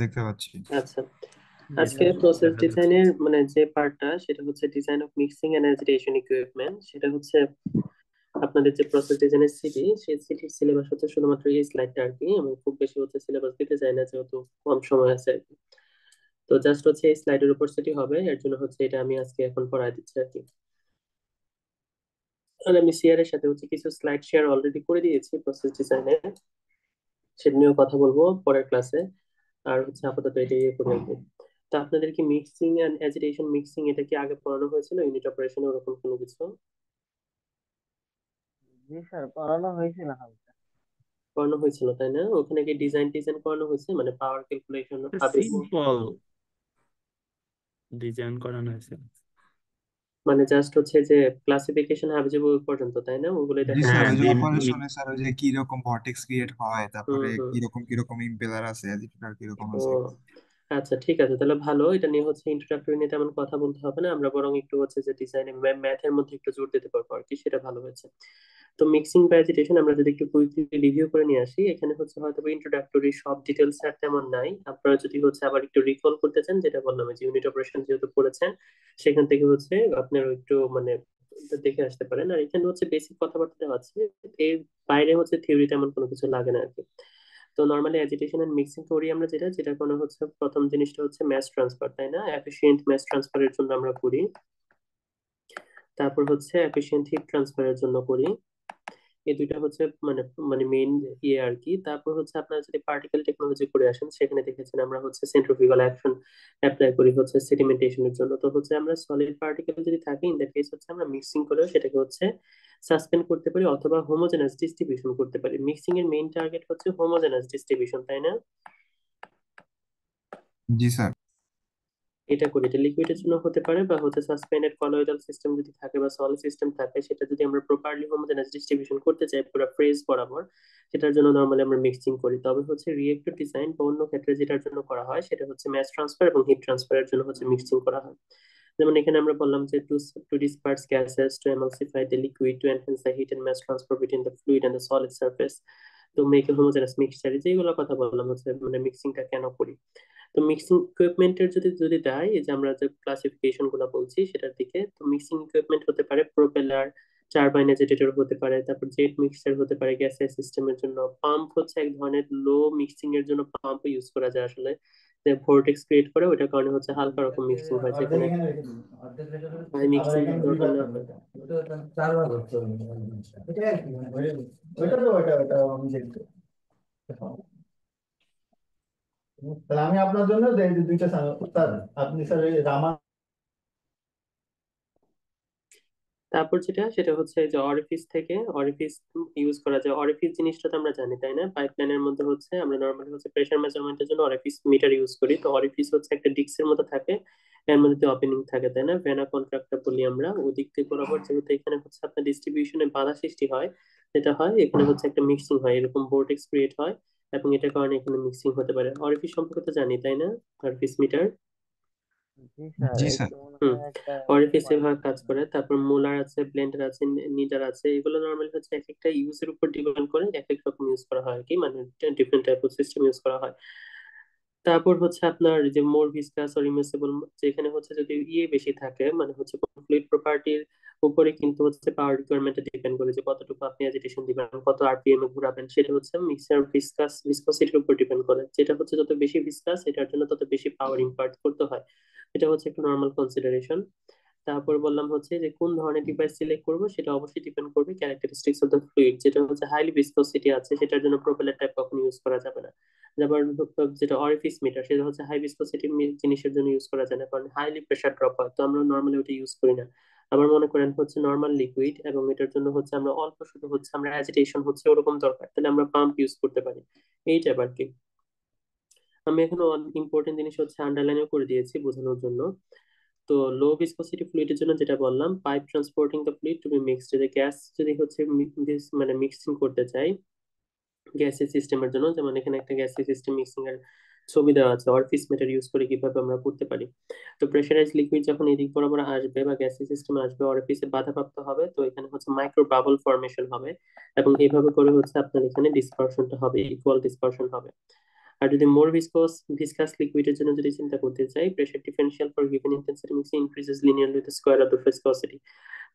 দেখতে পাচ্ছি। আচ্ছা, জি আজকে স্যার, প্রসেস দেখা যাচ্ছে। ডিজাইনের মানে যে পার্টটা সেটা হচ্ছে design of mixing and agitation equipment. সেটা হচ্ছে আপনাদের যে প্রসেস ডিজাইনের সিটি, সেই সিটির সিলেবাস হচ্ছে শুধুমাত্র এই স্লাইডটা আর কি। আমি খুব বেশি হচ্ছে সিলেবাস দিতে চাই না, যেহেতু কম সময় আছে আর কি। তো জাস্ট হচ্ছে এই স্লাইডের উপর সিটি হবে, এর জন্য হচ্ছে এটা আমি আজকে এখন পড়ায় দিচ্ছি আর কি। আর আমি সিআর এর সাথে হচ্ছে কিছু স্লাইড শেয়ার অলরেডি করে দিয়েছি প্রসেস ডিজাইনে, সেটা নিয়েও কথা বলবো পরের ক্লাসে। আর হচ্ছে আপাতত এটা ইয়ে করে রাখবো। তো আপনাদের কি মিক্সিং এন্ড অ্যাজিটেশন মিক্সিং এটা কি আগে পড়ানো হয়েছিল ইউনিট অপারেশনে, ওরকম কোনো কিছু জি স্যার, পড়ানো হয়েছিল হালকা। পড়ানো হয়েছিল তাই না? ওখানে কি ডিজাইন ডিজাইন করানো হয়েছে, মানে পাওয়ার ক্যালকুলেশন হবে? সিম্পল ডিজাইন করানো হয়েছে। মানে জাস্ট হচ্ছে যে ক্লাসিফিকেশন হাবিজাবি পর্যন্ত তাই না, ওগুলোই জি দেখানো স্যার, হ্যাঁ, ওই যে হয়েছে? অপারেশনে স্যার, ওই যে কি রকম ভর্টেক্স ক্রিয়েট হয়, হুম তারপরে হুম। কিরকম কিরকম ইম্পেলার আছে, অ্যাজিটেটর কিরকম ও আছে। আচ্ছা, ঠিক আছে, তাহলে ভালো। এটা নিয়ে হচ্ছে ইন্ট্রোডাক্টরি নিয়ে তেমন কথা বলতে হবে না, আমরা বরং একটু হচ্ছে যে ডিজাইনে ম্যাথের মধ্যে একটু জোর দিতে পারবো আর কি, সেটা ভালো হয়েছে। তো মিক্সিং বা অ্যাজিটেশন আমরা যদি একটু কুইকলি রিভিউ করে নিয়ে আসি, এখানে হচ্ছে হয়তো ইন্ট্রোডাক্টরি সব ডিটেলস আর তেমন নাই। আপনারা যদি হচ্ছে আবার একটু রিকল করতে চান, যেটা বললাম যে ইউনিট অপারেশন যেহেতু পড়েছেন, সেখান থেকে হচ্ছে আপনারা একটু মানে দেখে আসতে পারেন। আর এখানে হচ্ছে বেসিক কথাবার্তা দেওয়া আছে, এর বাইরে হচ্ছে থিওরি তেমন কোনো কিছু লাগে না আর কি। তো নর্মালি অ্যাজিটেশন এন্ড মিক্সিং করি আমরা, যেটা যেটা কোনো হচ্ছে প্রথম জিনিসটা হচ্ছে ম্যাস ট্রান্সফার তাই না, এফিশিয়েন্ট ম্যাস ট্রান্সফারের জন্য আমরা করি। তারপর হচ্ছে এফিশিয়েন্ট হিট ট্রান্সফারের জন্য করি। এই দুইটা হচ্ছে মানে মানে মেইন ইয়ে আর কি। তারপর হচ্ছে আপনারা যদি পার্টিকেল টেকনোলজি করে আসেন, সেখানে দেখেছেন আমরা হচ্ছে সেন্ট্রিফিউগাল অ্যাকশন অ্যাপ্লাই করি হচ্ছে সেডিমেন্টেশনের জন্য। তো হচ্ছে আমরা সলিড পার্টিকেল যদি থাকে, ইন দ্যাট কেস হচ্ছে আমরা মিক্সিং করেও সেটাকে হচ্ছে সাসপেন্ড করতে পারি, অথবা হোমোজেনাস ডিস্ট্রিবিউশন করতে পারি। মিক্সিং এর মেইন টার্গেট হচ্ছে হোমোজেনাস ডিস্ট্রিবিউশন তাই না? জি স্যার। এটা করি, এটা লিকুইডের জন্য হতে পারে, বা হচ্ছে সাসপেন্ডেড কলয়েডাল সিস্টেম যদি থাকে বা সলিড সিস্টেম থাকে, সেটা যদি আমরা প্রপারলি হোমোজেনাস ডিস্ট্রিবিউশন করতে চাই পুরো ফ্রেজ বরাবর, সেটার জন্য নর্মালি আমরা মিক্সিং করি। তবে হচ্ছে রিয়েক্টর ডিজাইন বা অন্য ক্ষেত্রে যেটার জন্য করা হয়, সেটা হচ্ছে ম্যাস ট্রান্সফার এবং হিট ট্রান্সফারের জন্য হচ্ছে মিক্সিং করা হয়। যেমন এখানে আমরা বললাম যে two disperse gases, to emulsify the liquid, to enhance the heat and mass transfer between the fluid and the solid surface, to make a homogeneous mixture, যেগুলো কথা বললাম হচ্ছে মানে মিক্সিংটা কেন করি। তো মিক্সিং ইকুইপমেন্টের যদি যদি দেয়, এই যে আমরা যে ক্লাসিফিকেশন গুলো বলছি সেটার দিকে, তো মিক্সিং ইকুইপমেন্ট হতে পারে প্রোপেলার, টারবাইন এজিটেটর হতে পারে, তারপর জেট মিক্সার হতে পারে গ্যাসের সিস্টেমের জন্য। পাম্প হচ্ছে এক ধরনের লো মিক্সিং এর জন্য পাম্প ইউজ করা যায় আসলে, যে ভোর্টেক্স ক্রিয়েট করে, ওটার কারণে হচ্ছে হালকা রকম মিক্সিং হয়, অর্ধেক যেখানে এখানে রেখে দিন, অর্ধেক রেখে দিন। হাই আবার মিক্সিং এখানে দুই দরকার ভাগ না করবে হয়। এটা। ওটা চার ভাগ হচ্ছে জিনিসটা। এটাই আর কি, মানে ওইটা তো ওটা আমি দেখতে। তাহলে আমি আপনার জন্য দুইটা স্যার, আপনি স্যার এই রামা। তারপর যেটা সেটা হচ্ছে যে অরিফিস থেকে অরিফিস ইউজ করা যায়। অরিফিস জিনিসটা তো আমরা জানি তাই না, পাইপলাইনের মধ্যে হচ্ছে আমরা নর্মালি হচ্ছে প্রেসার মেজারমেন্টের জন্য অরিফিস মিটার ইউজ করি। তো অরিফিস হচ্ছে একটা ডিস্কের মতো থাকে, এর মধ্যে ওপেনিং থাকে তাই না, ভেনা কন্ট্রাক্টর বলি আমরা। ওদিক থেকে বরাবর যেহেতু এখানে হচ্ছে আপনার ডিস্ট্রিবিউশনে বাধা সৃষ্টি হয়, যেটা হয় এখানে হচ্ছে একটা মিক্সিং হয়, এরকম ভোর্টেক্স ক্রিয়েট হয়, এবং এটার কারণে এখানে মিক্সিং হতে পারে। অরিফিস সম্পর্কে তো জানি তাই না, অরিফিস মিটার। জি স্যার, জি স্যার। এটা মনে হুম। হয় একটা অরিফিস পয়েন্ট। এভাবে কাজ করে। তারপর মোলার আছে, ব্লেন্ডার আছে, নিডার আছে। এগুলো নর্মালি হচ্ছে এক একটা ইউজের উপর ডিপেন্ড করে এক এক রকম ইউজ করা হয় আর কি, মানে different type of system use করা হয়। তারপর হচ্ছে আপনার যে মোর ভিসকাস অর ইমিসিবল, যেখানে হচ্ছে যদি ইয়ে বেশি থাকে, মানে হচ্ছে ফ্লুইড প্রপার্টির উপরে কিন্তু হচ্ছে পাওয়ার রিকোয়ারমেন্টে ডিপেন্ড করে, যে কতটুকু আপনি অ্যাজিটেশন দিবেন, কত আরপিএম এ ঘোরাবেন, সেটা হচ্ছে মিক্সার ভিসকসিটির উপর ডিপেন্ড করে। যেটা হচ্ছে যত বেশি ভিসকাস, এটার জন্য তত বেশি পাওয়ার ইম্পার্ট করতে হয়। এটা হচ্ছে একটা নর্মাল কনসিডারেশন। তারপর বললাম হচ্ছে যে কোন ধরনের ডিভাইস সিলেক্ট করব, সেটা অবশ্যই ডিপেন্ড করবে ক্যারেক্টারিস্টিক্স অফ দ্য ফ্লুইড। যেটা হচ্ছে হাইলি ভিসকসিটি আছে, সেটার জন্য প্রোপেলার টাইপ কখনো ইউজ করা যাবে না। আবার যেটা অরিফিস মিটার, সেটা হচ্ছে হাই ভিসকসিটি জিনিসের জন্য ইউজ করা যায় না, কারণ হাইলি প্রেসার ড্রপ হয়, তো আমরা নর্মালি ওটা ইউজ করি না। আবার মনে করেন হচ্ছে নর্মাল লিকুইড, এবং এটার জন্য হচ্ছে আমরা অল্প শুধু হচ্ছে আমরা অ্যাজিটেশন হচ্ছে ওরকম দরকার, তাহলে আমরা পাম্প ইউজ করতে পারি। এইটা আর কি। আমি এখানে ইম্পর্টেন্ট জিনিস হচ্ছে আন্ডারলাইনও করে দিয়েছি বোঝানোর জন্য। তো লো ভিসকসিটি ফ্লুইডের জন্য যেটা বললাম, pipe transporting the fluid to be mixed, যে গ্যাস যদি হচ্ছে মানে মিক্সিং করতে চাই গ্যাসের সিস্টেমের জন্য, যেমন এখানে একটা গ্যাসের সিস্টেম মিক্সিং এর ছবি দেওয়া আছে, অরফিস মেটার ইউজ করে কিভাবে আমরা করতে পারি। তো প্রেসারাইজ লিকুইড যখন এদিক বরাবর আসবে বা গ্যাসের সিস্টেমে আসবে, অরফিসে বাধাপ্রাপ্ত হবে, তো এখানে হচ্ছে মাইক্রো বাবল ফর্মেশন হবে, এবং এইভাবে করে হচ্ছে আপনার এখানে ডিসপারশনটা হবে, ইকুয়াল ডিসপারশন হবে। আর যদি মোর ভিসকাস লিকুইডের জন্য যদি চিন্তা করতে চাই, pressure differential for given intensity mixing increases linearly with the square of the viscosity.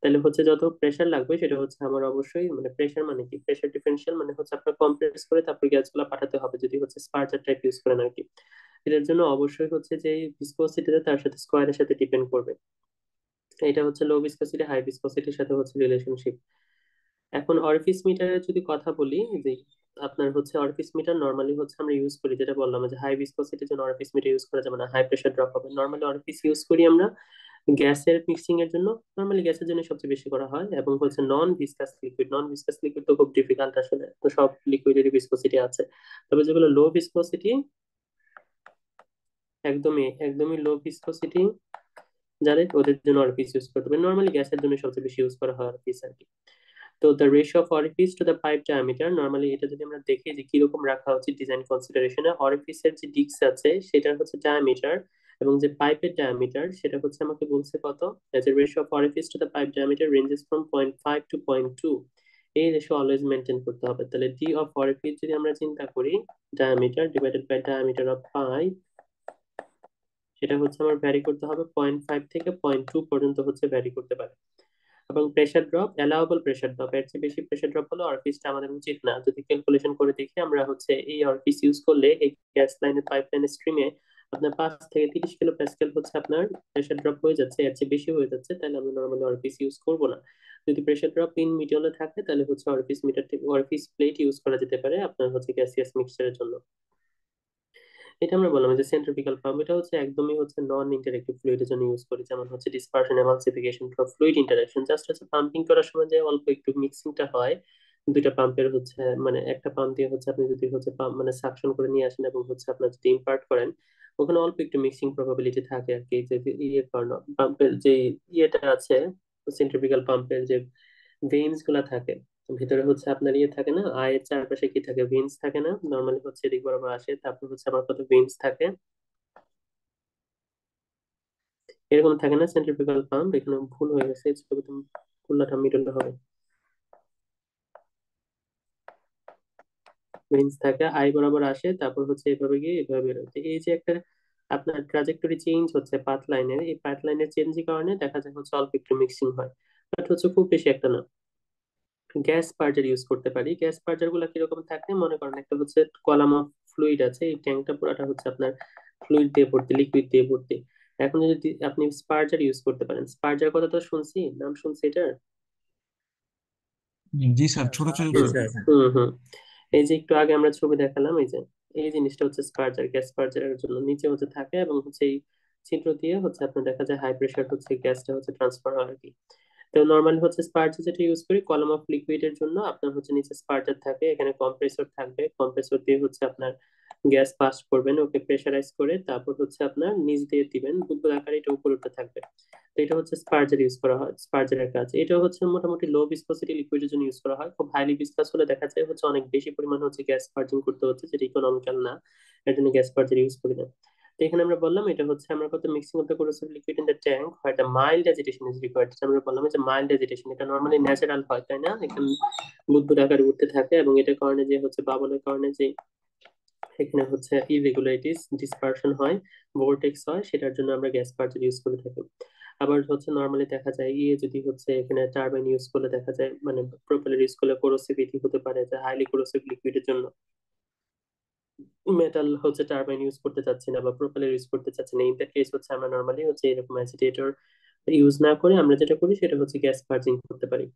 তাহলে হচ্ছে যত প্রেসার লাগবে সেটা হচ্ছে আমার অবশ্যই, মানে প্রেসার মানে কি, প্রেসার ডিফারেন্সিয়াল মানে হচ্ছে আপনার কম্প্রেস করে তারপর গ্যাসগুলো পাঠাতে হবে যদি হচ্ছে স্পার্জার টাইপ ইউজ করেন আর কি। এটার জন্য অবশ্যই হচ্ছে যে ভিসকসিটিতে তার সাথে স্কোয়ারের সাথে ডিপেন্ড করবে। এটা হচ্ছে লো ভিসকসিটি হাই ভিসকসিটির সাথে হচ্ছে রিলেশনশিপ। এখন অরিফিস মিটারের যদি কথা বলি, যে আপনার হচ্ছে অরিফিস মিটার নর্মালি হচ্ছে আমরা ইউজ করি, যেটা বললাম যে হাই ভিসকসিটির জন্য অরিফিস মিটার ইউজ করা যাবে না, হাই প্রেসার ড্রপ হবে। নর্মালি অরিফিস ইউজ করি আমরা গ্যাসের মিক্সিং এর জন্য, নর্মালি গ্যাসের জন্য সবচেয়ে বেশি করা হয়। এবং হচ্ছে নন ভিসকাস লিকুইড তো খুব ডিফিকাল্ট আসলে, তো সব লিকুইডেরই ভিসকসিটি আছে। তবে যেগুলো লো ভিসকসিটি, একদমই একদমই লো ভিসকসিটি যাদের, ওদের জন্য অরিফিস ইউজ করতে হবে। নর্মালি গ্যাসের জন্য সবচেয়ে বেশি ইউজ করা হয় অরিফিস আর কি। তো the ratio of orifice to the pipe diameter, normally এটা যদি আমরা দেখি যে কিরকম রাখা উচিত ডিজাইন কনসিডারেশনে, অরিফিসের যে ডিস্ক আছে সেটার হচ্ছে ডায়ামিটার, এবং যে পাইপের ডায়ামিটার সেটা হচ্ছে আমাকে বলছে কত, যে ratio of orifice to the pipe diameter ranges from 0.5 to 0.2। এই রেশিও অলওয়েজ মেনটেন করতে হবে। তাহলে ডি অফ অরিফিস যদি আমরা চিন্তা করি, diameter divided by diameter of pipe, সেটা হচ্ছে আমার ভ্যারি করতে হবে 0.5 থেকে 0.2 পর্যন্ত হচ্ছে ভ্যারি করতে পারে। এবং pressure drop, allowable pressure drop, এর চেয়ে বেশি প্রেসার ড্রপ হলে অরফিসটা আমাদের উচিত না। যদি ক্যালকুলেশন করে দেখি আমরা হচ্ছে এই অরফিস ইউজ করলে এই গ্যাস লাইনের পাইপ লাইনের স্ট্রিমে আপনার 5 থেকে 30 কিলো প্যাসকেল হচ্ছে আপনার প্রেসার ড্রপ হয়ে যাচ্ছে, এর চেয়ে বেশি হয়ে যাচ্ছে, তাহলে আমরা নর্মালি অরফিস ইউজ করব না। যদি প্রেসার ড্রপ ইন মিডিয়ালে থাকে তাহলে হচ্ছে অরফিস মিটার থেকে অরফিস প্লেট ইউজ করা যেতে পারে আপনার হচ্ছে গ্যাসিয়াস মিক্সচারের জন্য। এটা আমরা বললাম যে সেন্ট্রিফিউগাল পাম্প, এটা হচ্ছে একদমই হচ্ছে নন ইন্টারেক্টিভ ফ্লুইডের জন্য ইউজ করি, যেমন হচ্ছে dispersion emulsification for fluid interaction. Just হচ্ছে পাম্পিং করার সময় যে অল্প একটু মিক্সিংটা হয় দুইটা পাম্পের হচ্ছে, মানে একটা পাম্প দিয়ে হচ্ছে আপনি যদি হচ্ছে পাম্প মানে সাকশন করে নিয়ে আসেন এবং হচ্ছে আপনার যদি ইম্পার্ট করেন, ওখানে অল্প একটু মিক্সিং প্রবাবিলিটি থাকে আর কি, যে ইয়ের কারণে পাম্পের যে ইয়েটা আছে, সেন্ট্রিফিউগাল পাম্পের যে ভেইনস গুলা থাকে ভিতরে হচ্ছে আপনার ইয়ে থাকে না, আয়ের চারপাশে কি থাকে, ভেইনস থাকে না, নর্মালি হচ্ছে এদিক বরাবর আসে, তারপর হচ্ছে আমার কত ভেইনস থাকে, এরকম থাকে না সেন্ট্রিফিউগাল পাম্প। এখানে ভুল হয়ে গেছে, এই ছবিতে খুলনাটা মিডলে হবে, ভেইনস থাকে আই বরাবর আসে, তারপর হচ্ছে এভাবে গিয়ে এভাবে বেরোয়। তো এই যে একটা আপনার ট্রাজেক্টরি চেঞ্জ হচ্ছে পাথ লাইনের, এই পাথ লাইনের চেঞ্জের কারণে দেখা যায় হচ্ছে অল্প একটু মিক্সিং হয়, বাট হচ্ছে খুব বেশি একটা না। গ্যাস পার্জার ইউজ করতে পারি। গ্যাস পার্জার গুলা কিরকম থাকে মনে করেন, একটা হচ্ছে কলাম অফ ফ্লুইড আছে, এই ট্যাঙ্কটা পুরাটা হচ্ছে আপনার ফ্লুইড দিয়ে ভর্তি, লিকুইড দিয়ে ভর্তি। এখন যদি আপনি স্পার্জার ইউজ করতে পারেন, স্পার্জার কথা তো শুনছি, নাম শুনছি এটার। জি স্যার, ছোট ছোট জি হুম স্যার। হুম হুম। এই যে একটু আগে আমরা ছবি দেখালাম, এই যে এই জিনিসটা হচ্ছে স্পার্জার, গ্যাস স্পার্জারের জন্য নিচে হচ্ছে থাকে, এবং হচ্ছে এই ছিদ্র দিয়ে হচ্ছে আপনার দেখা যায় হাই প্রেসার হচ্ছে গ্যাসটা হচ্ছে ট্রান্সফার হয় আর কি। তো নর্মালি হচ্ছে স্পার্জার যেটা ইউজ করি কলাম অফ লিকুইড এর জন্য, আপনার হচ্ছে নিচে স্পার্জার থাকে, এখানে কম্প্রেসর থাকবে, কম্প্রেসর দিয়ে হচ্ছে আপনার গ্যাস পাস করবেন, ওকে প্রেসারাইজ করে তারপর হচ্ছে আপনার নিচ দিয়ে দিবেন, বুদবুদ আকারে এটা উপরে উঠতে থাকবে। তো এটা হচ্ছে স্পার্জার ইউজ করা হয়, স্পার্জারের কাজ এটা হচ্ছে মোটামুটি লো ভিসকসিটি লিকুইডের জন্য ইউজ করা হয়। খুব হাইলি ভিসকাস হলে দেখা যায় হচ্ছে অনেক বেশি পরিমাণ হচ্ছে গ্যাস পার্জিং করতে হচ্ছে, যেটা ইকোনমিক্যাল না, এর জন্য গ্যাস পার্জার ইউজ করি না। তো এখানে আমরা বললাম এটা হচ্ছে আমরা কত mixing of the corrosive liquid in the tank where the mild agitation is required, যেটা আমরা বললাম যে মাইল্ড এজিটেশন, এটা নর্মালি ন্যাচারাল হয় তাই না, এখানে বুদবুদ আকারে উঠতে থাকে, এবং এটার কারণে যে হচ্ছে বাবলের কারণে যে এখানে হচ্ছে ইরেগুলারিটিস ডিসপারশন হয়, ভোরটেক্স হয়, সেটার জন্য আমরা গ্যাস পার্জার ইউজ করে থাকি। আবার হচ্ছে নর্মালি দেখা যায় ইয়ে যদি হচ্ছে এখানে টারবাইন ইউজ করলে দেখা যায়, মানে প্রোপেলার ইউজ করলে কোরোসিভিটি হতে পারে, যে হাইলি কোরোসিভ লিকুইডের জন্য মেটাল হচ্ছে টারবাইন ইউজ করতে চাচ্ছি না বা প্রোপেলার ইউজ করতে চাচ্ছি না, ইন দ্যাট কেস হচ্ছে আমরা নর্মালি হচ্ছে এরকম অ্যাজিটেটর ইউজ না করে আমরা যেটা করি সেটা হচ্ছে গ্যাস পার্জিং করতে পারি।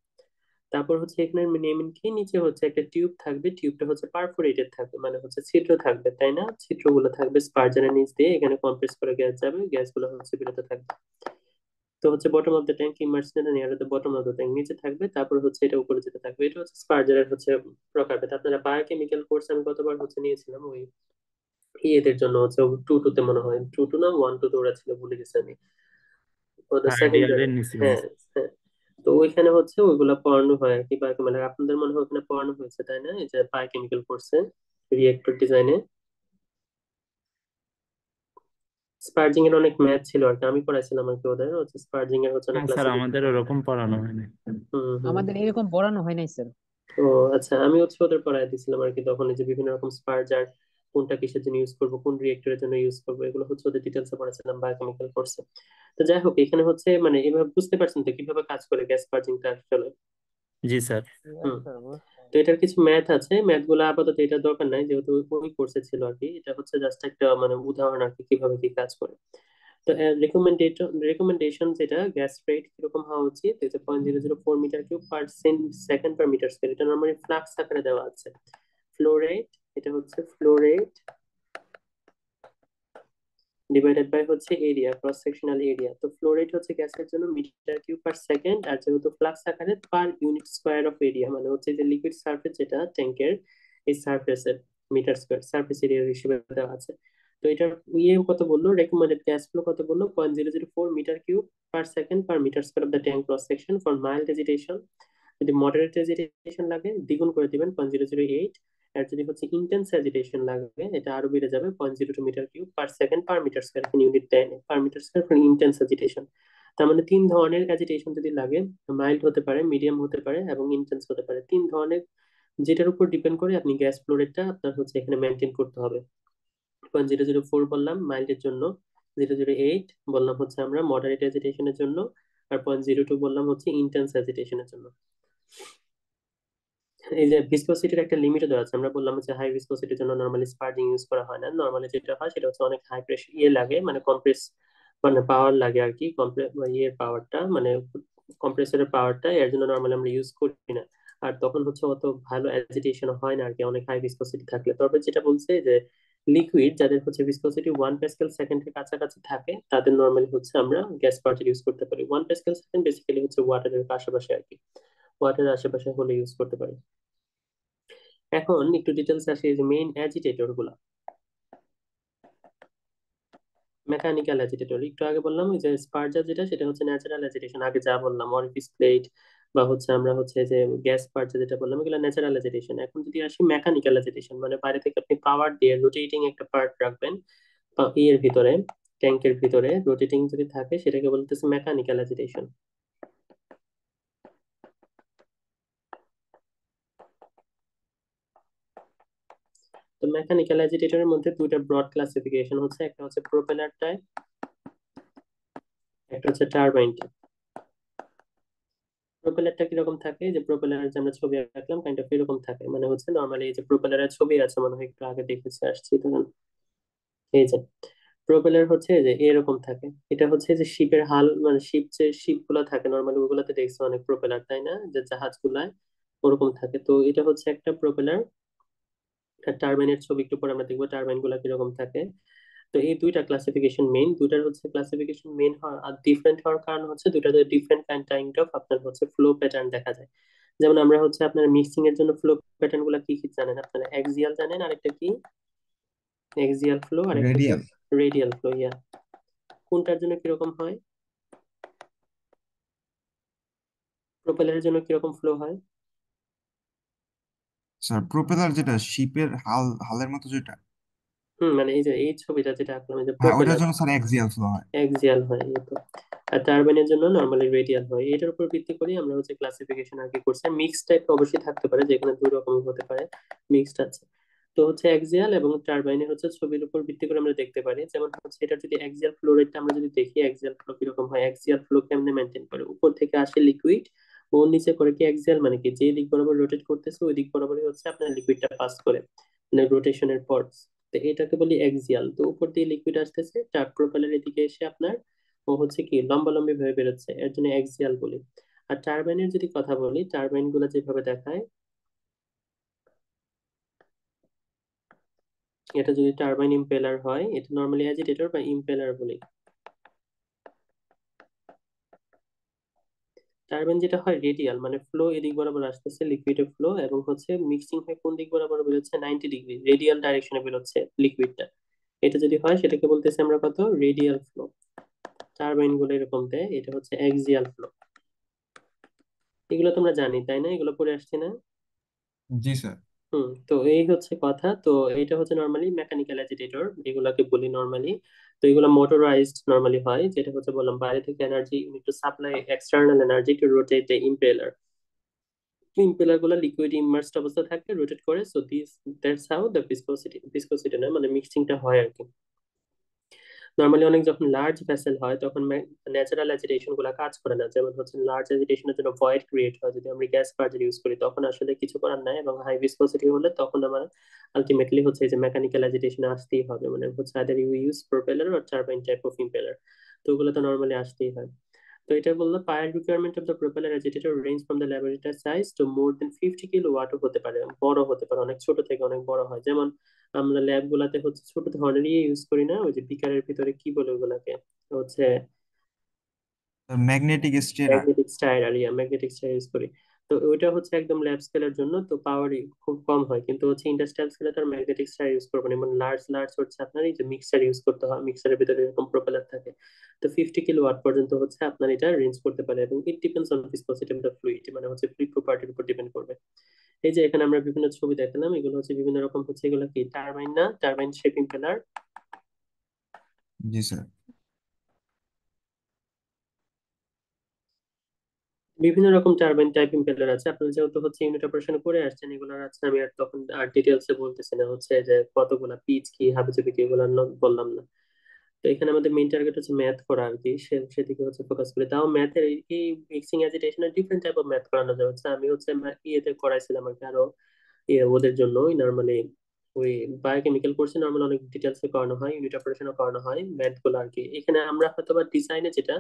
তারপর হচ্ছে এখানে নেমেন কি, নিচে হচ্ছে একটা টিউব থাকবে, টিউবটা হচ্ছে পারফোরেটেড থাকবে, মানে হচ্ছে ছিদ্র থাকবে তাই না, ছিদ্রগুলো থাকবে স্পার্জারের নিচ দিয়ে, এখানে কম্প্রেস করে গ্যাস যাবে, গ্যাসগুলো হচ্ছে বেরোতে থাকবে। তো হচ্ছে bottom of the tank immersed near the bottom of the tank, নিচে থাকবে, তারপর হচ্ছে এটা উপরে যেতে থাকবে। এটা হচ্ছে স্পার্জারের হচ্ছে প্রকারভেদ। আপনারা বায়োকেমিক্যাল কোর্স আমি গতবার হচ্ছে নিয়েছিলাম, ওই এদের জন্য হচ্ছে টু টু তে মনে হয়, টু টু না ওয়ান টু তে ওরা ছিল, ভুলে গেছি আমি, ওদের থার্ড সেকেন্ড ইয়ারে ইয়ারে। নিছিলাম। হ্যাঁ হ্যাঁ। তো ওইখানে হচ্ছে ওইগুলা পড়ানো হয় আর কি, বায়োকেমিক্যাল আপনাদের মনে হয় ওখানে পড়ানো হয়েছে তাই না, এই যে বায়োকেমিক্যাল কোর্সে রিয়েক্টর ডিজাইনে স্পার্জিং এর অনেক ম্যাথ ছিল আর কি, আমি পড়াইছিলাম আর কি, ওদের হচ্ছে স্পার্জিং এর হচ্ছে না অনেক স্যার, ক্লাসিফিকেশন। আমাদের ওরকম পড়ানো হয়নি। হুম হুম। আমাদের এরকম পড়ানো হয় নাই স্যার। ও আচ্ছা, আমি হচ্ছে ওদের পড়াই দিছিলাম আর কি তখন, এই যে বিভিন্ন রকম স্পার্জার কোনটা কিসের জন্য ইউজ করবো, কোন রিয়েক্টরের জন্য ইউজ করবো, এগুলো হচ্ছে ওদের ডিটেলসে পড়েছিলাম বায়োকেমিক্যাল কোর্সে। তো যাই হোক, এখানে হচ্ছে মানে এভাবে বুঝতে পারছেন তো কিভাবে কাজ করে গ্যাস পার্জিংটা আসলে। জি স্যার। হুম। তো এটার কিছু ম্যাথ আছে, ম্যাথ গুলো আপাতত এটা দরকার নাই যেহেতু ওই কোর্সে ছিল আর কি। এটা হচ্ছে জাস্ট একটা মানে উদাহরণ আর কি কিভাবে কি কাজ করে। তো রেকমেন্ডেশন যেটা গ্যাস রেট কিরকম হওয়া উচিত, এটা 0.004 metre cube per second per metre square, এটা নর্মালি ফ্লাক্স আকারে দেওয়া আছে। ফ্লো রেট, এটা হচ্ছে ফ্লো রেট ডিভাইডেড বাই হচ্ছে এরিয়া, ক্রস সেকশনাল এরিয়া। তো ফ্লো রেট হচ্ছে গ্যাসের জন্য মিটার কিউব পার সেকেন্ড, আর যেহেতু ফ্লাক্স আকারে per unit square of area, মানে হচ্ছে যে লিকুইড সারফেস যেটা ট্যাঙ্কের, এই সারফেসের মিটার স্কয়ার সারফেস এরিয়া হিসেবে দেওয়া আছে। তো এটার ইয়ে কত বললো, রেকমেন্ডেড গ্যাস ফ্লো কত বললো, 0.004 metre cube per second per metre square of the tank cross section for mild agitation. যদি মডারেট এজিটেশন লাগে দ্বিগুণ করে দিবেন, 0.008। আর যদি হচ্ছে ইন্টেন্স এজিটেশন লাগে এটা আরো বেড়ে যাবে, 0.02 metre cube per second per metre square, এখানে ইউনিট দেয় না, per metre square for intense agitation. তার মানে তিন ধরনের এজিটেশন যদি লাগে, মাইল্ড হতে পারে, মিডিয়াম হতে পারে এবং ইন্টেন্স হতে পারে, তিন ধরনের, যেটার উপর ডিপেন্ড করে আপনি গ্যাস ফ্লো রেটটা আপনার হচ্ছে এখানে মেনটেন করতে হবে। 0.004 বললাম মাইল্ডের জন্য, 0.008 বললাম হচ্ছে আমরা মডারেট এজিটেশনের জন্য, আর 0.02 বললাম হচ্ছে ইন্টেন্স এজিটেশনের জন্য। এই যে ভিসকোসিটির একটা লিমিট দেওয়া আছে, আমরা বললাম যে হাই ভিসকোসিটির জন্য নরমালি স্পার্জিং ইউজ করা হয় না। নরমালি যেটা হয় সেটা হচ্ছে অনেক হাই প্রেশার ইয়ে লাগে, মানে কম্প্রেস মানে পাওয়ার লাগে আর কি, ইয়ের পাওয়ারটা মানে কম্প্রেসরের পাওয়ারটা, এর জন্য নরমালি আমরা ইউজ করি না। আর তখন হচ্ছে অত ভালো অ্যাজিটেশন হয় না আর কি অনেক হাই ভিসকোসিটি থাকলে। তবে যেটা বলছে যে লিকুইড যাদের হচ্ছে ভিসকোসিটি 1 প্যাসকেল সেকেন্ডের কাছাকাছি থাকে তাদের নরমালি হচ্ছে আমরা গ্যাস পার্টির ইউজ করতে পারি। 1 প্যাসকেল সেকেন্ড বেসিক্যালি হচ্ছে ওয়াটারের আশেপাশে আর কি, ওয়াটারের আশেপাশে হলে ইউজ করতে পারি। এখন একটু ডিটেলস আসি এই যে মেইন অ্যাজিটেটর গুলা। মেকানিক্যাল অ্যাজিটেটর একটু আগে বললাম, ওই যে স্পার্জার যেটা সেটা হচ্ছে ন্যাচারাল অ্যাজিটেশন, আগে যা বললাম অরিফিস প্লেট বা হচ্ছে আমরা হচ্ছে যে গ্যাস স্পার্জার যেটা বললাম এগুলো ন্যাচারাল অ্যাজিটেশন। এখন যদি আসি মেকানিক্যাল অ্যাজিটেশন, মানে বাইরে থেকে আপনি পাওয়ার দিয়ে রোটেটিং একটা পার্ট রাখবেন ইয়ের ভিতরে, ট্যাঙ্কের ভিতরে রোটেটিং যদি থাকে সেটাকে বলতেছে মেকানিক্যাল অ্যাজিটেশন। তো মেকানিক্যাল অ্যাজিটেটরের মধ্যে দুইটা ব্রড ক্লাসিফিকেশন হচ্ছে, একটা হচ্ছে প্রোপেলার টাইপ, একটা হচ্ছে টারবাইন টাইপ। প্রোপেলারটা কিরকম থাকে, যে প্রোপেলার যে আমরা ছবি আঁকলাম কাইন্ড অফ এরকম থাকে, মানে হচ্ছে নর্মালি এই যে প্রোপেলারের ছবি আছে মনে হয় একটু আগে দেখেছি আসছি তখন, এই যে প্রোপেলার হচ্ছে যে এরকম থাকে। এটা হচ্ছে যে শিপের হাল, মানে শিপ যে শিপ গুলা থাকে নর্মালি ওগুলাতে দেখছি অনেক প্রোপেলার, তাই না, যে জাহাজ গুলায় ওরকম থাকে। তো এটা হচ্ছে একটা প্রোপেলার। টারবাইনের ছবি একটু পরে আমরা দেখবো টারবাইন গুলা কিরকম থাকে। তো এই দুইটা ক্লাসিফিকেশন মেইন, দুইটার হচ্ছে ক্লাসিফিকেশন মেইন হওয়ার আর ডিফারেন্ট হওয়ার কারণ হচ্ছে দুইটাতে ডিফারেন্ট কাইন্ড অফ আপনার হচ্ছে ফ্লো প্যাটার্ন দেখা যায়। যেমন আমরা হচ্ছে আপনার মিক্সিং এর জন্য ফ্লো প্যাটার্ন গুলা কি কি জানেন আপনারা, এক্সিয়াল জানেন, আরেকটা কি এক্সিয়াল ফ্লো, আরেকটা কি রেডিয়াল। Radial flow. ইয়া, কোনটার জন্য কিরকম হয়, প্রোপেলারের জন্য কিরকম ফ্লো হয়? স্যার প্রোপেলার যেটা শিপের হালের মতো যেটা, মানে এই যে এই ছবিটা যেটা আঁকলাম এই যে হ্যাঁ ওইটার প্রোপেলার, জন্য স্যার এক্সিয়াল ফ্লো হয়। এক্সিয়াল হয় এই তো। আর টারবাইনের জন্য নরমালি রেডিয়াল হয়। এটার উপর ভিত্তি করে আমরা হচ্ছে ক্লাসিফিকেশন আর কি করছি। মিক্স টাইপ অবশ্যই থাকতে পারে, যেখানে দুই রকম হতে পারে, মিক্সড আছে। তো হচ্ছে এক্সিয়াল এবং টারবাইনের হচ্ছে ছবির উপর ভিত্তি করে আমরা দেখতে পারি। যেমন হচ্ছে এটা যদি এক্সিয়াল ফ্লো রেটটা আমরা যদি দেখি, এক্সিয়াল ফ্লো কিরকম হয়, এক্সিয়াল ফ্লো কেমনে মেনটেন করে, উপর থেকে আসে লিকুইড ও নিচে করে কি এক্সিয়াল মানে কি যে দিক বরাবর রোটেট করতেছে ওই দিক বরাবরই হচ্ছে আপনার লিকুইডটা পাস করে, মানে রোটেশনের পর। তো এটাকে বলি এক্সিয়াল। তো উপর দিয়ে লিকুইড আসতেছে চার প্রোপেলারের দিকে এসে আপনার ও হচ্ছে কি লম্বালম্বি ভাবে বেরোচ্ছে, এর জন্য এক্সিয়াল বলি। আর টারবাইনের যদি কথা বলি, টারবাইন গুলো যেভাবে দেখায়, এটা যদি টারবাইন ইম্পেলার হয় এটা নর্মালি অ্যাজিটেটর বা ইম্পেলার বলি। টারবাইন যেটা হয় রেডিয়াল, মানে ফ্লো এদিক বরাবর আসতেছে লিকুইডের ফ্লো, এবং হচ্ছে মিক্সিং হয়ে কোন দিক বরাবর বেরোচ্ছে, 90 ডিগ্রি রেডিয়াল ডাইরেকশনে বেরোচ্ছে লিকুইডটা। এটা যদি হয় সেটাকে বলতেছে আমরা কত, রেডিয়াল ফ্লো। টারবাইন গুলো এরকম দেয়, এটা হচ্ছে এক্সিয়াল ফ্লো। এগুলো তোমরা জানি তাই না, এগুলো পড়ে আসছে না? জি স্যার। তো এই হচ্ছে কথা। তো এটা হচ্ছে নর্মালি মেকানিক্যাল অ্যাজিটেটর এগুলাকে বলি নর্মালি। তো এগুলো মোটরাইজড নর্মালি হয়, যেটা হচ্ছে বললাম বাইরে থেকে energy you need to supply external energy to rotate the impeller. Impeller গুলা লিকুইড ইমার্সড অবস্থা থাকে, রোটেট করে। So that's how the viscosity না মানে মিক্সিংটা হয় আর কি। নর্মালি অনেক যখন লার্জ ভেসেল হয় তখন ন্যাচারাল অ্যাজিটেশন গুলা কাজ করে না, যেমন হচ্ছে লার্জ অ্যাজিটেশনের জন্য ভয়েড ক্রিয়েট হয় যদি আমরা গ্যাস পার্জার ইউজ করি, তখন আসলে কিছু করার নাই। এবং হাই ভিসকোসিটি হলে তখন আমার আলটিমেটলি হচ্ছে এই যে মেকানিক্যাল অ্যাজিটেশনে আসতেই হবে, মানে হচ্ছে either you use propeller or turbine type of impeller. তো ওগুলো তো নর্মালি আসতেই হয়। তো এটা বললো power requirement of the propeller agitator range from the laboratory size to more than 50 কিলোওয়াটও হতে পারে, বড় হতে পারে, অনেক ছোট থেকে অনেক বড় হয়। যেমন আমরা ল্যাব গুলাতে হচ্ছে ছোট ধরনেরই ইউজ করি না, ওই যে বিকারের ভিতরে কি বলে ওগুলাকে, হচ্ছে ম্যাগনেটিক স্টেরার। ম্যাগনেটিক স্টাইর, আর ম্যাগনেটিক স্টাইর ইউজ করি। তো ওইটা হচ্ছে একদম ল্যাব স্কেলের জন্য, তো পাওয়ারই খুব কম হয়। কিন্তু হচ্ছে ইন্ডাস্ট্রিয়াল স্কেলে তার ম্যাগনেটিক স্টাইর ইউজ করবো না, মানে লার্জ লার্জ হচ্ছে আপনার এই যে মিক্সার ইউজ করতে হয়, মিক্সারের ভিতরে এরকম প্রোপেলার থাকে। তো 50 কিলোওয়াট পর্যন্ত হচ্ছে আপনার এটা রেঞ্জ করতে পারে, এবং it depends on viscosity of the fluid, মানে হচ্ছে ফ্লুইড প্রপার্টির উপর ডিপেন্ড করবে। এই যে এখানে আমরা বিভিন্ন ছবি দেখালাম, এগুলো হচ্ছে বিভিন্ন রকম, হচ্ছে এগুলো কি টারবাইন না, টারবাইন শেপিং পেলার। জি স্যার। বিভিন্ন রকম টারবাইন টাইপ ইম্পেলার আছে। আপনারা যেহেতু হচ্ছে ইউনিট অপারেশন করে আসছেন, এগুলোর আছে, আমি আর তখন আর ডিটেলস এ বলতেছি না, হচ্ছে যে কতগুলা পিচ কি হাবিজাবি কি এগুলো বললাম না। তো এখানে আমাদের মেইন টার্গেট হচ্ছে ম্যাথ করা আর কি, সেদিকে হচ্ছে ফোকাস করি। তাও ম্যাথের এই মিক্সিং এজিটেশনের ডিফারেন্ট টাইপ অফ ম্যাথ করানো যায়। হচ্ছে আমি হচ্ছে ইয়েতে করাইছিলাম আর কি, আরো ওদের জন্য নর্মালি ওই বায়োকেমিক্যাল কোর্সে নর্মাল অনেক ডিটেলসে করানো হয়, ইউনিট অপারেশনও করানো হয় ম্যাথ গুলো আর কি। এখানে আমরা হয়তো বা ডিজাইনে যেটা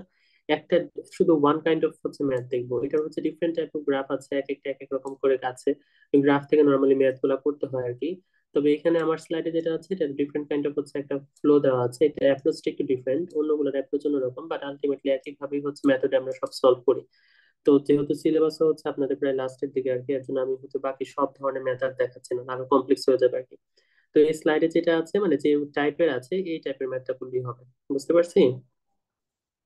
একটা শুধু ওয়ান কাইন্ড অফ হচ্ছে ম্যাথ দেখবো, এটা হচ্ছে ডিফারেন্ট টাইপ অফ গ্রাফ আছে, এক একটা এক এক রকম করে আছে, গ্রাফ থেকে নর্মালি ম্যাথ গুলা করতে হয় আর কি। তবে এখানে আমার স্লাইডে যেটা আছে এটা ডিফারেন্ট কাইন্ড অফ হচ্ছে একটা ফ্লো দেওয়া আছে, এটা অ্যাপ্রোচটা একটু ডিফারেন্ট, অন্যগুলোর অ্যাপ্রোচ অন্যরকম, বাট আলটিমেটলি একইভাবেই হচ্ছে মেথডে আমরা সব সলভ করি। তো যেহেতু সিলেবাস হচ্ছে আপনাদের প্রায় লাস্টের দিকে আর কি, এর জন্য আমি হচ্ছে বাকি সব ধরনের মেথড দেখাচ্ছি না, আরো কমপ্লেক্স হয়ে যাবে আর কি। তো এই স্লাইডে যেটা আছে মানে যে টাইপের আছে এই টাইপের ম্যাথটা করলেই হবে, বুঝতে পারছি।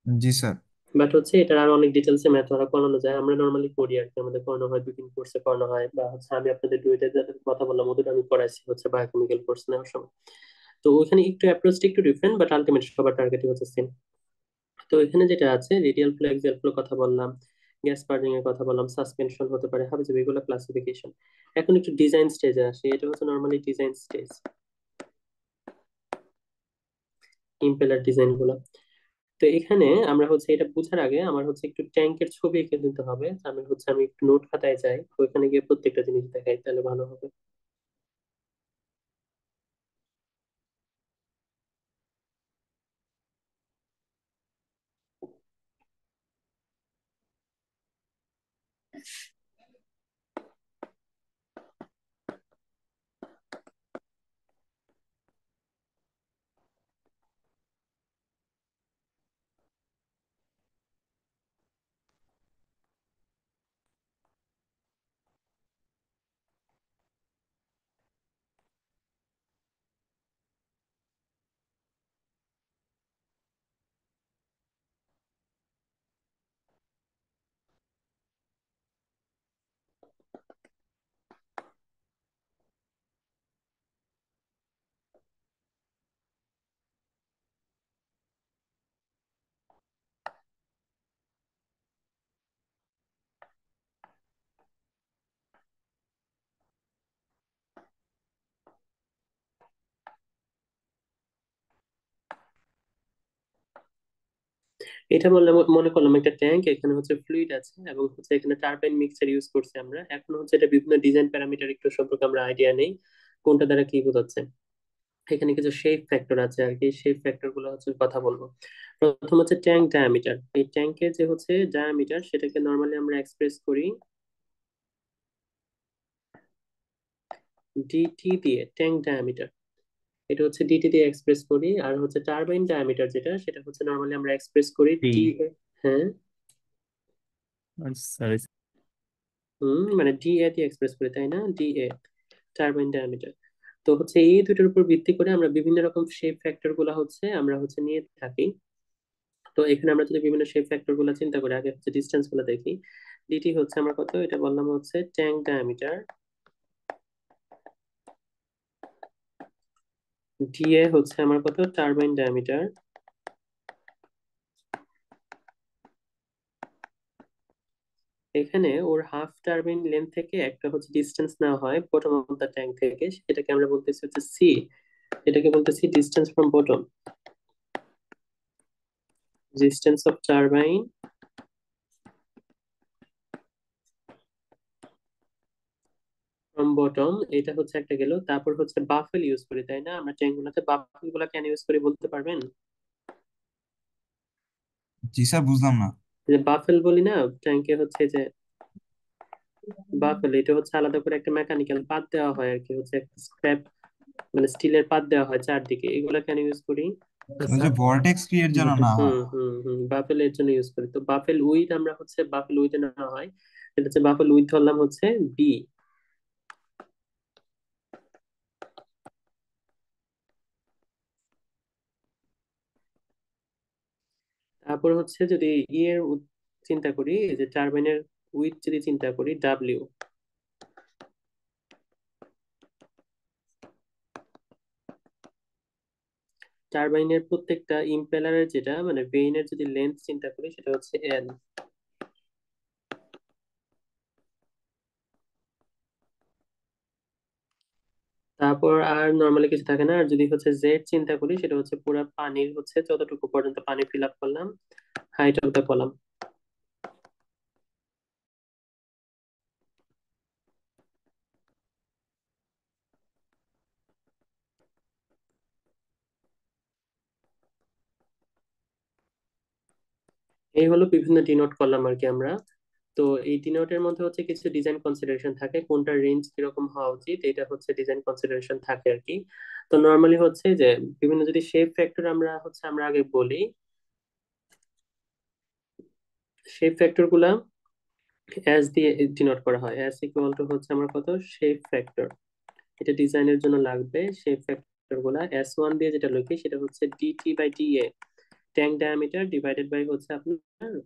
জি স্যার। বাট হচ্ছে এটা আরো অনেক ডিটেলসে ম্যাথ ওরা করানো যায়, আমরা নর্মালি করি আর কি, আমাদের করানো হয় দুই তিন কোর্সে করানো হয়, বা হচ্ছে আমি আপনাদের দুইটা যাদের কথা বললাম ওদের আমি করাইছি হচ্ছে বায়োকেমিক্যাল কোর্স নেওয়ার সময়। তো ওখানে একটু অ্যাপ্রোচটা একটু ডিফারেন্ট, বাট আলটিমেট সবার টার্গেটই হচ্ছে সেম। তো এখানে যেটা আছে রেডিয়াল ফ্লো অ্যাক্সিয়াল ফ্লো কথা বললাম, গ্যাস পার্জিং এর কথা বললাম, সাসপেনশন হতে পারে, হাবিজাবি, এগুলো ক্লাসিফিকেশন। এখন একটু ডিজাইন স্টেজে আসি, এটা হচ্ছে normally design stage, impeller design গুলো। তো এখানে আমরা হচ্ছে এটা বোঝার আগে আমার হচ্ছে একটু ট্যাঙ্কের ছবি এঁকে দিতে হবে। আমি একটু নোট খাতায় যাই, ওইখানে গিয়ে প্রত্যেকটা জিনিস দেখাই, তাহলে ভালো হবে। এটা বললে মনে করলাম একটা ট্যাঙ্ক, এখানে হচ্ছে ফ্লুইড আছে এবং হচ্ছে এখানে টারবাইন মিক্সার ইউজ করছি আমরা। এখন হচ্ছে এটা বিভিন্ন ডিজাইন প্যারামিটার একটু সম্পর্কে আমরা আইডিয়া নেই, কোনটা দ্বারা কি বোঝাচ্ছে। এখানে কিছু শেপ ফ্যাক্টর আছে আর কি, শেপ ফ্যাক্টর গুলো হচ্ছে কথা বলবো। প্রথম হচ্ছে ট্যাঙ্ক ডায়ামিটার, এই ট্যাঙ্কের যে হচ্ছে ডায়ামিটার সেটাকে নর্মালি আমরা এক্সপ্রেস করি ডিটি দিয়ে, ট্যাঙ্ক ডায়ামিটার এটা হচ্ছে ডিটি দিয়ে এক্সপ্রেস করি। আর হচ্ছে টারবাইন ডায়ামিটার যেটা, সেটা হচ্ছে নর্মালি আমরা এক্সপ্রেস করি জি। ডি। হ্যাঁ, সরি। মানে ডি এ দিয়ে এক্সপ্রেস করি, তাই না, ডি এ, টারবাইন ডায়ামিটার। তো হচ্ছে এই দুটোর উপর ভিত্তি করে আমরা বিভিন্ন রকম শেপ ফ্যাক্টর গুলা হচ্ছে আমরা হচ্ছে নিয়ে থাকি। তো এখানে আমরা যদি বিভিন্ন শেপ ফ্যাক্টর গুলা চিন্তা করি, আগে হচ্ছে ডিস্টেন্স গুলো দেখি। ডিটি হচ্ছে আমরা কত, এটা বললাম হচ্ছে ট্যাঙ্ক ডায়ামিটার, ডিএ হচ্ছে আমার কত, টারবাইন ডায়ামিটার, এখানে ওর হাফ টারবাইন লেন্থ থেকে একটা হচ্ছে ডিস্টেন্স নেওয়া হয় বটম অফ দ্য ট্যাঙ্ক থেকে, সেটাকে আমরা বলতেছি হচ্ছে সি, এটাকে বলতেছি distance from bottom, distance of turbine from bottom, এটা হচ্ছে একটা গেল। তারপর হচ্ছে বাফেল ইউজ করি, তাই না? আমরা ট্যাঙ্ক গুলাতে বাফেল গুলা কেন ইউজ করি বলতে পারবেন? জি স্যার, বুঝলাম না। যে বাফেল বলি না ট্যাঙ্কে, হচ্ছে যে বাফেল, এটা হচ্ছে আলাদা করে একটা মেকানিক্যাল পাত দেওয়া হয় আর কি, হচ্ছে একটা স্ক্র্যাপ মানে স্টিলের পাত দেওয়া হয় চারদিকে, এগুলা কেন ইউজ করি? ওই যে ভর্টেক্স ক্রিয়েট যেন না হুম হয়। হুম হুম, বাফেল এর জন্য ইউজ করি। তো বাফেল উইথ আমরা হচ্ছে বাফেল উইথ নেওয়া হয়, এটা হচ্ছে বাফেল উইথ ধরলাম হচ্ছে বি। তারপর হচ্ছে যদি ইয়ের চিন্তা করি, যে টারবাইনের উইথ যদি চিন্তা করি ডাব্লিউ, টারবাইনের প্রত্যেকটা ইম্পেলারের যেটা মানে ভেইনের যদি লেন্থ চিন্তা করি সেটা হচ্ছে এল। তারপর আর নর্মালি কিছু থাকে না। আর যদি হচ্ছে জেড চিন্তা করি সেটা হচ্ছে পুরো পানির হচ্ছে যতটুকু পর্যন্ত পানি ফিল আপ করলাম, হাইট অফ দ্য কলাম। এই হলো বিভিন্ন ডিনোট করলাম আর কি আমরা। তো এই ডিনোটের মধ্যে হচ্ছে কিছু ডিজাইন কনসিডারেশন থাকে, কোনটা রেঞ্জ কিরকম হওয়া উচিত এটা হচ্ছে ডিজাইন কনসিডারেশন থাকে আর কি। তো নর্মালি হচ্ছে যে বিভিন্ন যদি শেপ ফ্যাক্টর আমরা হচ্ছে আমরা আগে বলি, শেপ ফ্যাক্টর গুলা এস দিয়ে ডিনোট করা হয়, এস ইকুয়াল টু হচ্ছে আমার কত শেপ ফ্যাক্টর, এটা ডিজাইনের জন্য লাগবে। শেপ ফ্যাক্টর গুলা এস ওয়ান দিয়ে যেটা লিখি সেটা হচ্ছে DT by DA, tank diameter divided by হচ্ছে আপনার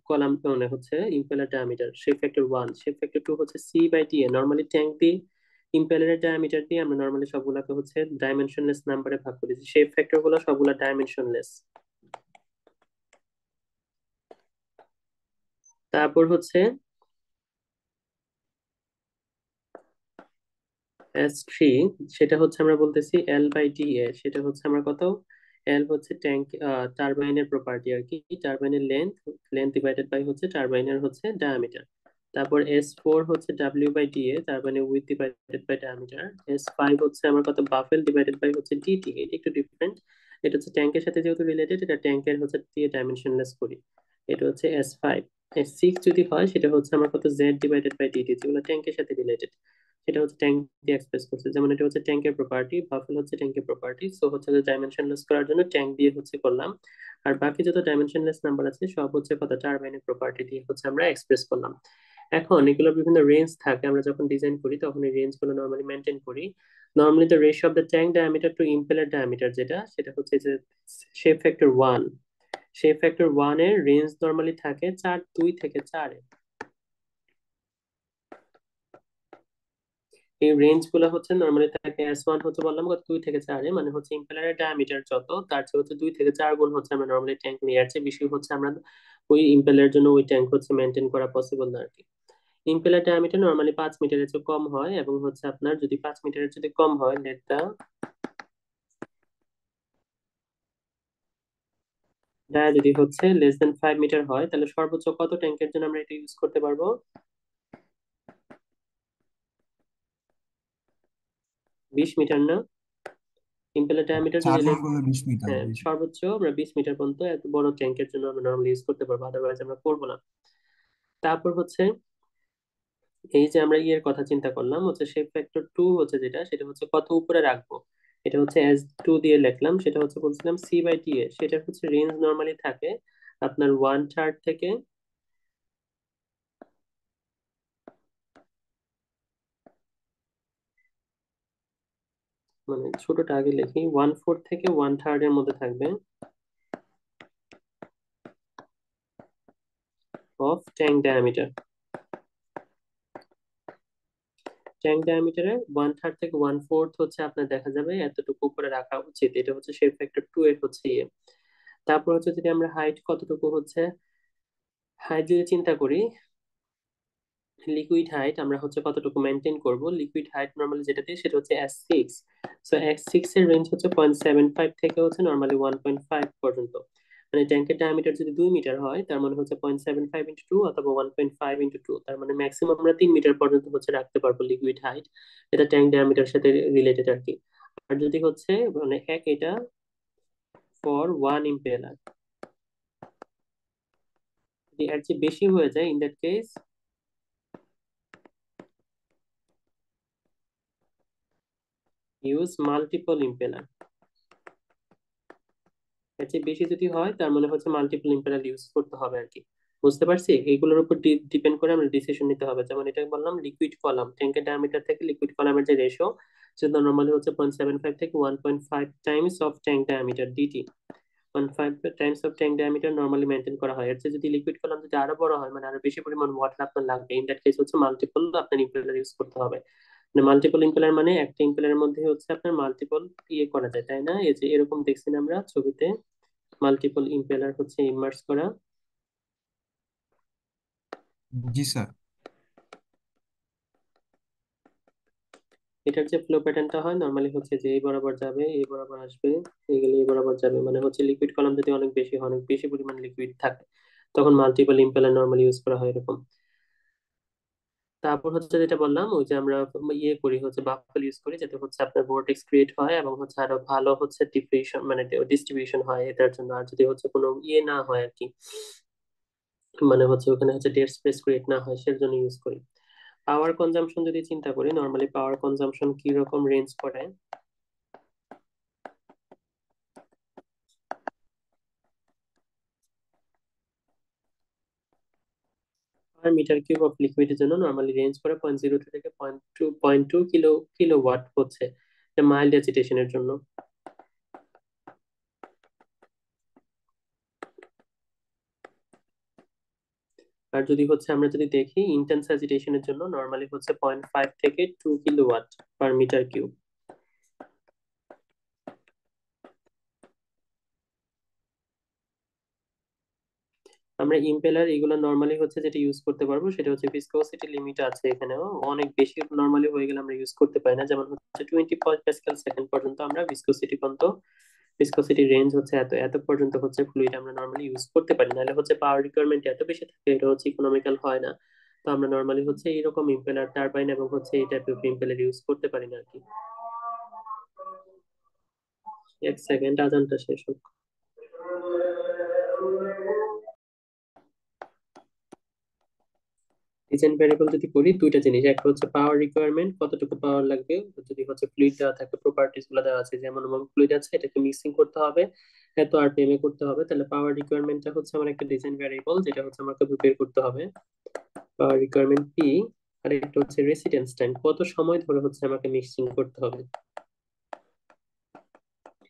কলাম মানে হচ্ছে impeller diameter, shape factor one. Shape factor two হচ্ছে C by T A, normally tank দিয়ে ইম্পেলারের ডায়ামিটার দিয়ে আমরা নর্মালি সবগুলাকে হচ্ছে ডাইমেনশনলেস নাম্বারে ভাগ করেছি, শেপ ফ্যাক্টর গুলো সবগুলা ডাইমেনশনলেস। তারপর হচ্ছে এস থ্রি, সেটা হচ্ছে আমরা বলতেছি এল বাই ডি এ, সেটা হচ্ছে আমরা কত, এল হচ্ছে ট্যাঙ্ক টারবাইনের প্রপার্টি আর কি, টারবাইনের লেন্থ, লেন্থ ডিভাইডেড বাই হচ্ছে টারবাইনের হচ্ছে ডায়ামিটার। তারপর এস ফোর হচ্ছে ডাব্লিউ বাই ডি এ, তার মানে width divided by diameter. S five হচ্ছে আমার কত বাফেল ডিভাইডেড বাই হচ্ছে ডিটি, এটা একটু ডিফারেন্ট, এটা হচ্ছে ট্যাঙ্কের সাথে যেহেতু রিলেটেড, এটা ট্যাঙ্কের হচ্ছে দিয়ে ডাইমেনশনলেস করি, এটা হচ্ছে এস ফাইভ। এস সিক্স যদি হয় সেটা হচ্ছে আমার কত জেড ডিভাইডেড বাই ডিটি, যেগুলো ট্যাঙ্কের সাথে রিলেটেড, সেটা হচ্ছে ট্যাঙ্ক দিয়ে এক্সপ্রেস করছে। যেমন এটা হচ্ছে ট্যাঙ্কের প্রপার্টি, বাফেল হচ্ছে ট্যাঙ্কের প্রপার্টি, সো হচ্ছে ডাইমেনশনলেস করার জন্য ট্যাঙ্ক দিয়ে হচ্ছে করলাম। আর বাকি যত ডাইমেনশনলেস নাম্বার আছে সব হচ্ছে কত টারবাইনের প্রপার্টি দিয়ে হচ্ছে আমরা এক্সপ্রেস করলাম। এখন এগুলোর বিভিন্ন রেঞ্জ থাকে, আমরা যখন ডিজাইন করি তখন এই রেঞ্জ গুলো নর্মালি মেনটেন করি। Normally the ratio of the tank diameter to impeller diameter যেটা, সেটা হচ্ছে যে shape factor one, shape factor one এর রেঞ্জ নর্মালি থাকে চার, দুই থেকে চারে। এই রেঞ্জ গুলো হচ্ছে নর্মালি থাকে এস ওয়ান হচ্ছে বললাম কত, দুই থেকে চারে, মানে হচ্ছে ইম্পেলারের ডায়ামিটার যত তার চেয়ে হচ্ছে দুই থেকে চার গুণ হচ্ছে আমরা নর্মালি ট্যাঙ্ক নিয়ে আছে বেশি হচ্ছে আমরা ওই ইম্পেলারের জন্য ওই ট্যাঙ্ক হচ্ছে মেনটেন করা পসিবল না আর কি। ইম্পেলার ডায়ামিটার নর্মালি 5 মিটারের চেয়ে কম হয়, এবং হচ্ছে আপনার যদি 5 মিটারের যদি কম হয় লেট দা ডায়া যদি হচ্ছে লেস দেন 5 মিটার হয়, তাহলে সর্বোচ্চ কত ট্যাঙ্কের জন্য আমরা এটা ইউজ করতে পারবো? 20 মিটার না? ইম্পেলার ডায়ামিটার চার যদি গুণ লেস, করলে 20 মিটার হ্যাঁ বেশি। সর্বোচ্চ আমরা 20 মিটার পর্যন্ত এত বড় ট্যাঙ্কের জন্য আমরা নর্মালি ইউজ করতে পারবো, আদারওয়াইজ আমরা করবো না। তারপর হচ্ছে এই যে আমরা ইয়ের কথা চিন্তা করলাম হচ্ছে শেপ ফ্যাক্টর টু হচ্ছে যেটা, সেটা হচ্ছে কত উপরে রাখবো, এটা হচ্ছে এস টু দিয়ে লিখলাম, সেটা হচ্ছে বলছিলাম সি বাই টি এ, সেটা হচ্ছে রেঞ্জ নর্মালি থাকে আপনার ওয়ান থার্ড থেকে মানে ছোটটা আগে লিখি, ওয়ান ফোর্থ থেকে ওয়ান থার্ড এর মধ্যে থাকবে অফ ট্যাঙ্ক ডায়ামিটার। ট্যাঙ্ক ডায়ামিটারের ওয়ান থার্ড থেকে ওয়ান ফোর্থ হচ্ছে আপনার দেখা যাবে এতটুকু উপরে রাখা উচিত, এটা হচ্ছে শেপ ফ্যাক্টর টু এর হচ্ছে ইয়ে। তারপর হচ্ছে যদি আমরা হাইট কতটুকু হচ্ছে, হাইট যদি চিন্তা করি লিকুইড হাইট আমরা হচ্ছে কতটুকু মেনটেন করব, লিকুইড হাইট নরমালি যেটা দিয়ে সেটা হচ্ছে S6। সো S6 এর রেঞ্জ হচ্ছে 0.75 থেকে হচ্ছে নরমালি 1.5 পর্যন্ত। মানে ট্যাঙ্কের ডায়ামিটার যদি 2 মিটার হয় তার মানে হচ্ছে 0.75 ইন্টু 2 অথবা 1.5 ইন্টু 2, তার মানে ম্যাক্সিমাম আমরা 3 মিটার পর্যন্ত হচ্ছে রাখতে পারবো লিকুইড হাইট। এটা ট্যাঙ্ক ডায়ামিটার সাথে রিলেটেড আর কি। আর যদি হচ্ছে মানে এটা ফর ওয়ান ইম্পেলার, যদি এর চেয়ে বেশি হয়ে যায় in that case use multiple impeller. এর চেয়ে বেশি যদি হয় তার মানে হচ্ছে মাল্টিপল ইম্পেলার ইউজ করতে হবে আর কি। বুঝতে পারছি, এইগুলোর উপর ডিপেন্ড করে আমরা ডিসিশন নিতে হবে। যেমন এটা বললাম লিকুইড কলাম, ট্যাঙ্কের ডায়ামিটার থেকে লিকুইড কলামের যে রেশিও সেটা নর্মালি হচ্ছে 0.75 থেকে 1.5 times of tank diameter DT. 1.5 times of tank diameter normally maintain করা হয়। এর চেয়ে যদি লিকুইড কলাম যদি আরো বড় হয় মানে আরো বেশি পরিমাণ ওয়াটার আপনার লাগবে, ইন দ্যাট কেস হচ্ছে মাল্টিপল আপনার ইম্পেলার ইউজ করতে হবে। মানে মাল্টিপল ইম্পেলার মানে একটা ইম্পেলারের মধ্যে হচ্ছে আপনার মাল্টিপল ইয়ে করা যায়, তাই না? এই যে এরকম দেখছি না আমরা ছবিতে, মাল্টিপল ইম্পেলার হচ্ছে ইমার্স করা। জি স্যার। এটার যে ফ্লো প্যাটার্নটা হয় নর্মালি হচ্ছে যে এই বরাবর যাবে, এই বরাবর আসবে, এগুলো এই বরাবর যাবে। মানে হচ্ছে লিকুইড কলাম যদি অনেক বেশি হয়, অনেক বেশি পরিমাণ লিকুইড থাকে তখন মাল্টিপল ইম্পেলার নর্মালি ইউজ করা হয় এরকম। তারপর হচ্ছে যেটা বললাম ওই যে আমরা ইয়ে করি হচ্ছে বাফেল ইউজ করি যাতে হচ্ছে আপনার ভোর্টেক্স ক্রিয়েট হয় এবং হচ্ছে আরো ভালো হচ্ছে ডিফিউশন মানে ডিস্ট্রিবিউশন হয় এটার জন্য। আর যদি হচ্ছে কোনো ইয়ে না হয় আর কি, মানে হচ্ছে ওখানে হচ্ছে ডেড স্পেস ক্রিয়েট না হয় সের জন্য ইউজ করি। পাওয়ার কনজাম্পশন যদি চিন্তা করি নর্মালি পাওয়ার কনজাম্পশন কি রকম রেঞ্জ করে, পার মিটার কিউব অফ লিকুইডের জন্য নর্মালি রেঞ্জ করে 0.02 থেকে 0.2 কিলোওয়াট হচ্ছে মাইল্ড অ্যাজিটেশনের জন্য। আর যদি হচ্ছে আমরা যদি দেখি ইন্টেন্স অ্যাজিটেশনের জন্য নর্মালি হচ্ছে 0.5 থেকে 2 কিলোওয়াট পার মিটার কিউব। আমরা ইম্পেলার এগুলো নর্মালি হচ্ছে যেটা ইউজ করতে পারবো সেটা হচ্ছে ভিসকোসিটি লিমিট আছে এখানেও, অনেক বেশি নর্মালি হয়ে গেলে আমরা ইউজ করতে পারি না। যেমন হচ্ছে 20 প্যাসকেল পর্যন্ত আমরা ভিসকোসিটি পর্যন্ত, ভিসকোসিটি রেঞ্জ হচ্ছে এত এত পর্যন্ত হচ্ছে ফ্লুইড আমরা নর্মালি ইউজ করতে পারি, নাহলে হচ্ছে পাওয়ার রিকোয়ারমেন্ট এত বেশি থাকে এটা হচ্ছে ইকোনমিক্যাল হয় না। তো আমরা নর্মালি হচ্ছে এরকম ইম্পেলার টারবাইন এবং হচ্ছে এই টাইপের ইম্পেলার ইউজ করতে পারি না আর কি। এক সেকেন্ড আজানটা শেষ হোক। ডিজাইন ভ্যারিয়েবল যদি করি দুইটা জিনিস, একটা হচ্ছে পাওয়ার রিকোয়ারমেন্ট কতটুকু পাওয়ার লাগবে, যদি হচ্ছে ফ্লুইড দেওয়া থাকে প্রপার্টিস গুলো দেওয়া আছে যেমন ফ্লুইড আছে এটাকে মিক্সিং করতে হবে, এত আরপিএম এ করতে হবে, তাহলে পাওয়ার রিকোয়ারমেন্টটা হচ্ছে আমার একটা ডিজাইন ভ্যারিয়েবল যেটা হচ্ছে আমাকে বের করতে হবে। পাওয়ার রিকোয়ারমেন্ট পি। আর একটা হচ্ছে রেসিডেন্স টাইম, কত সময় ধরে হচ্ছে আমাকে মিক্সিং করতে হবে।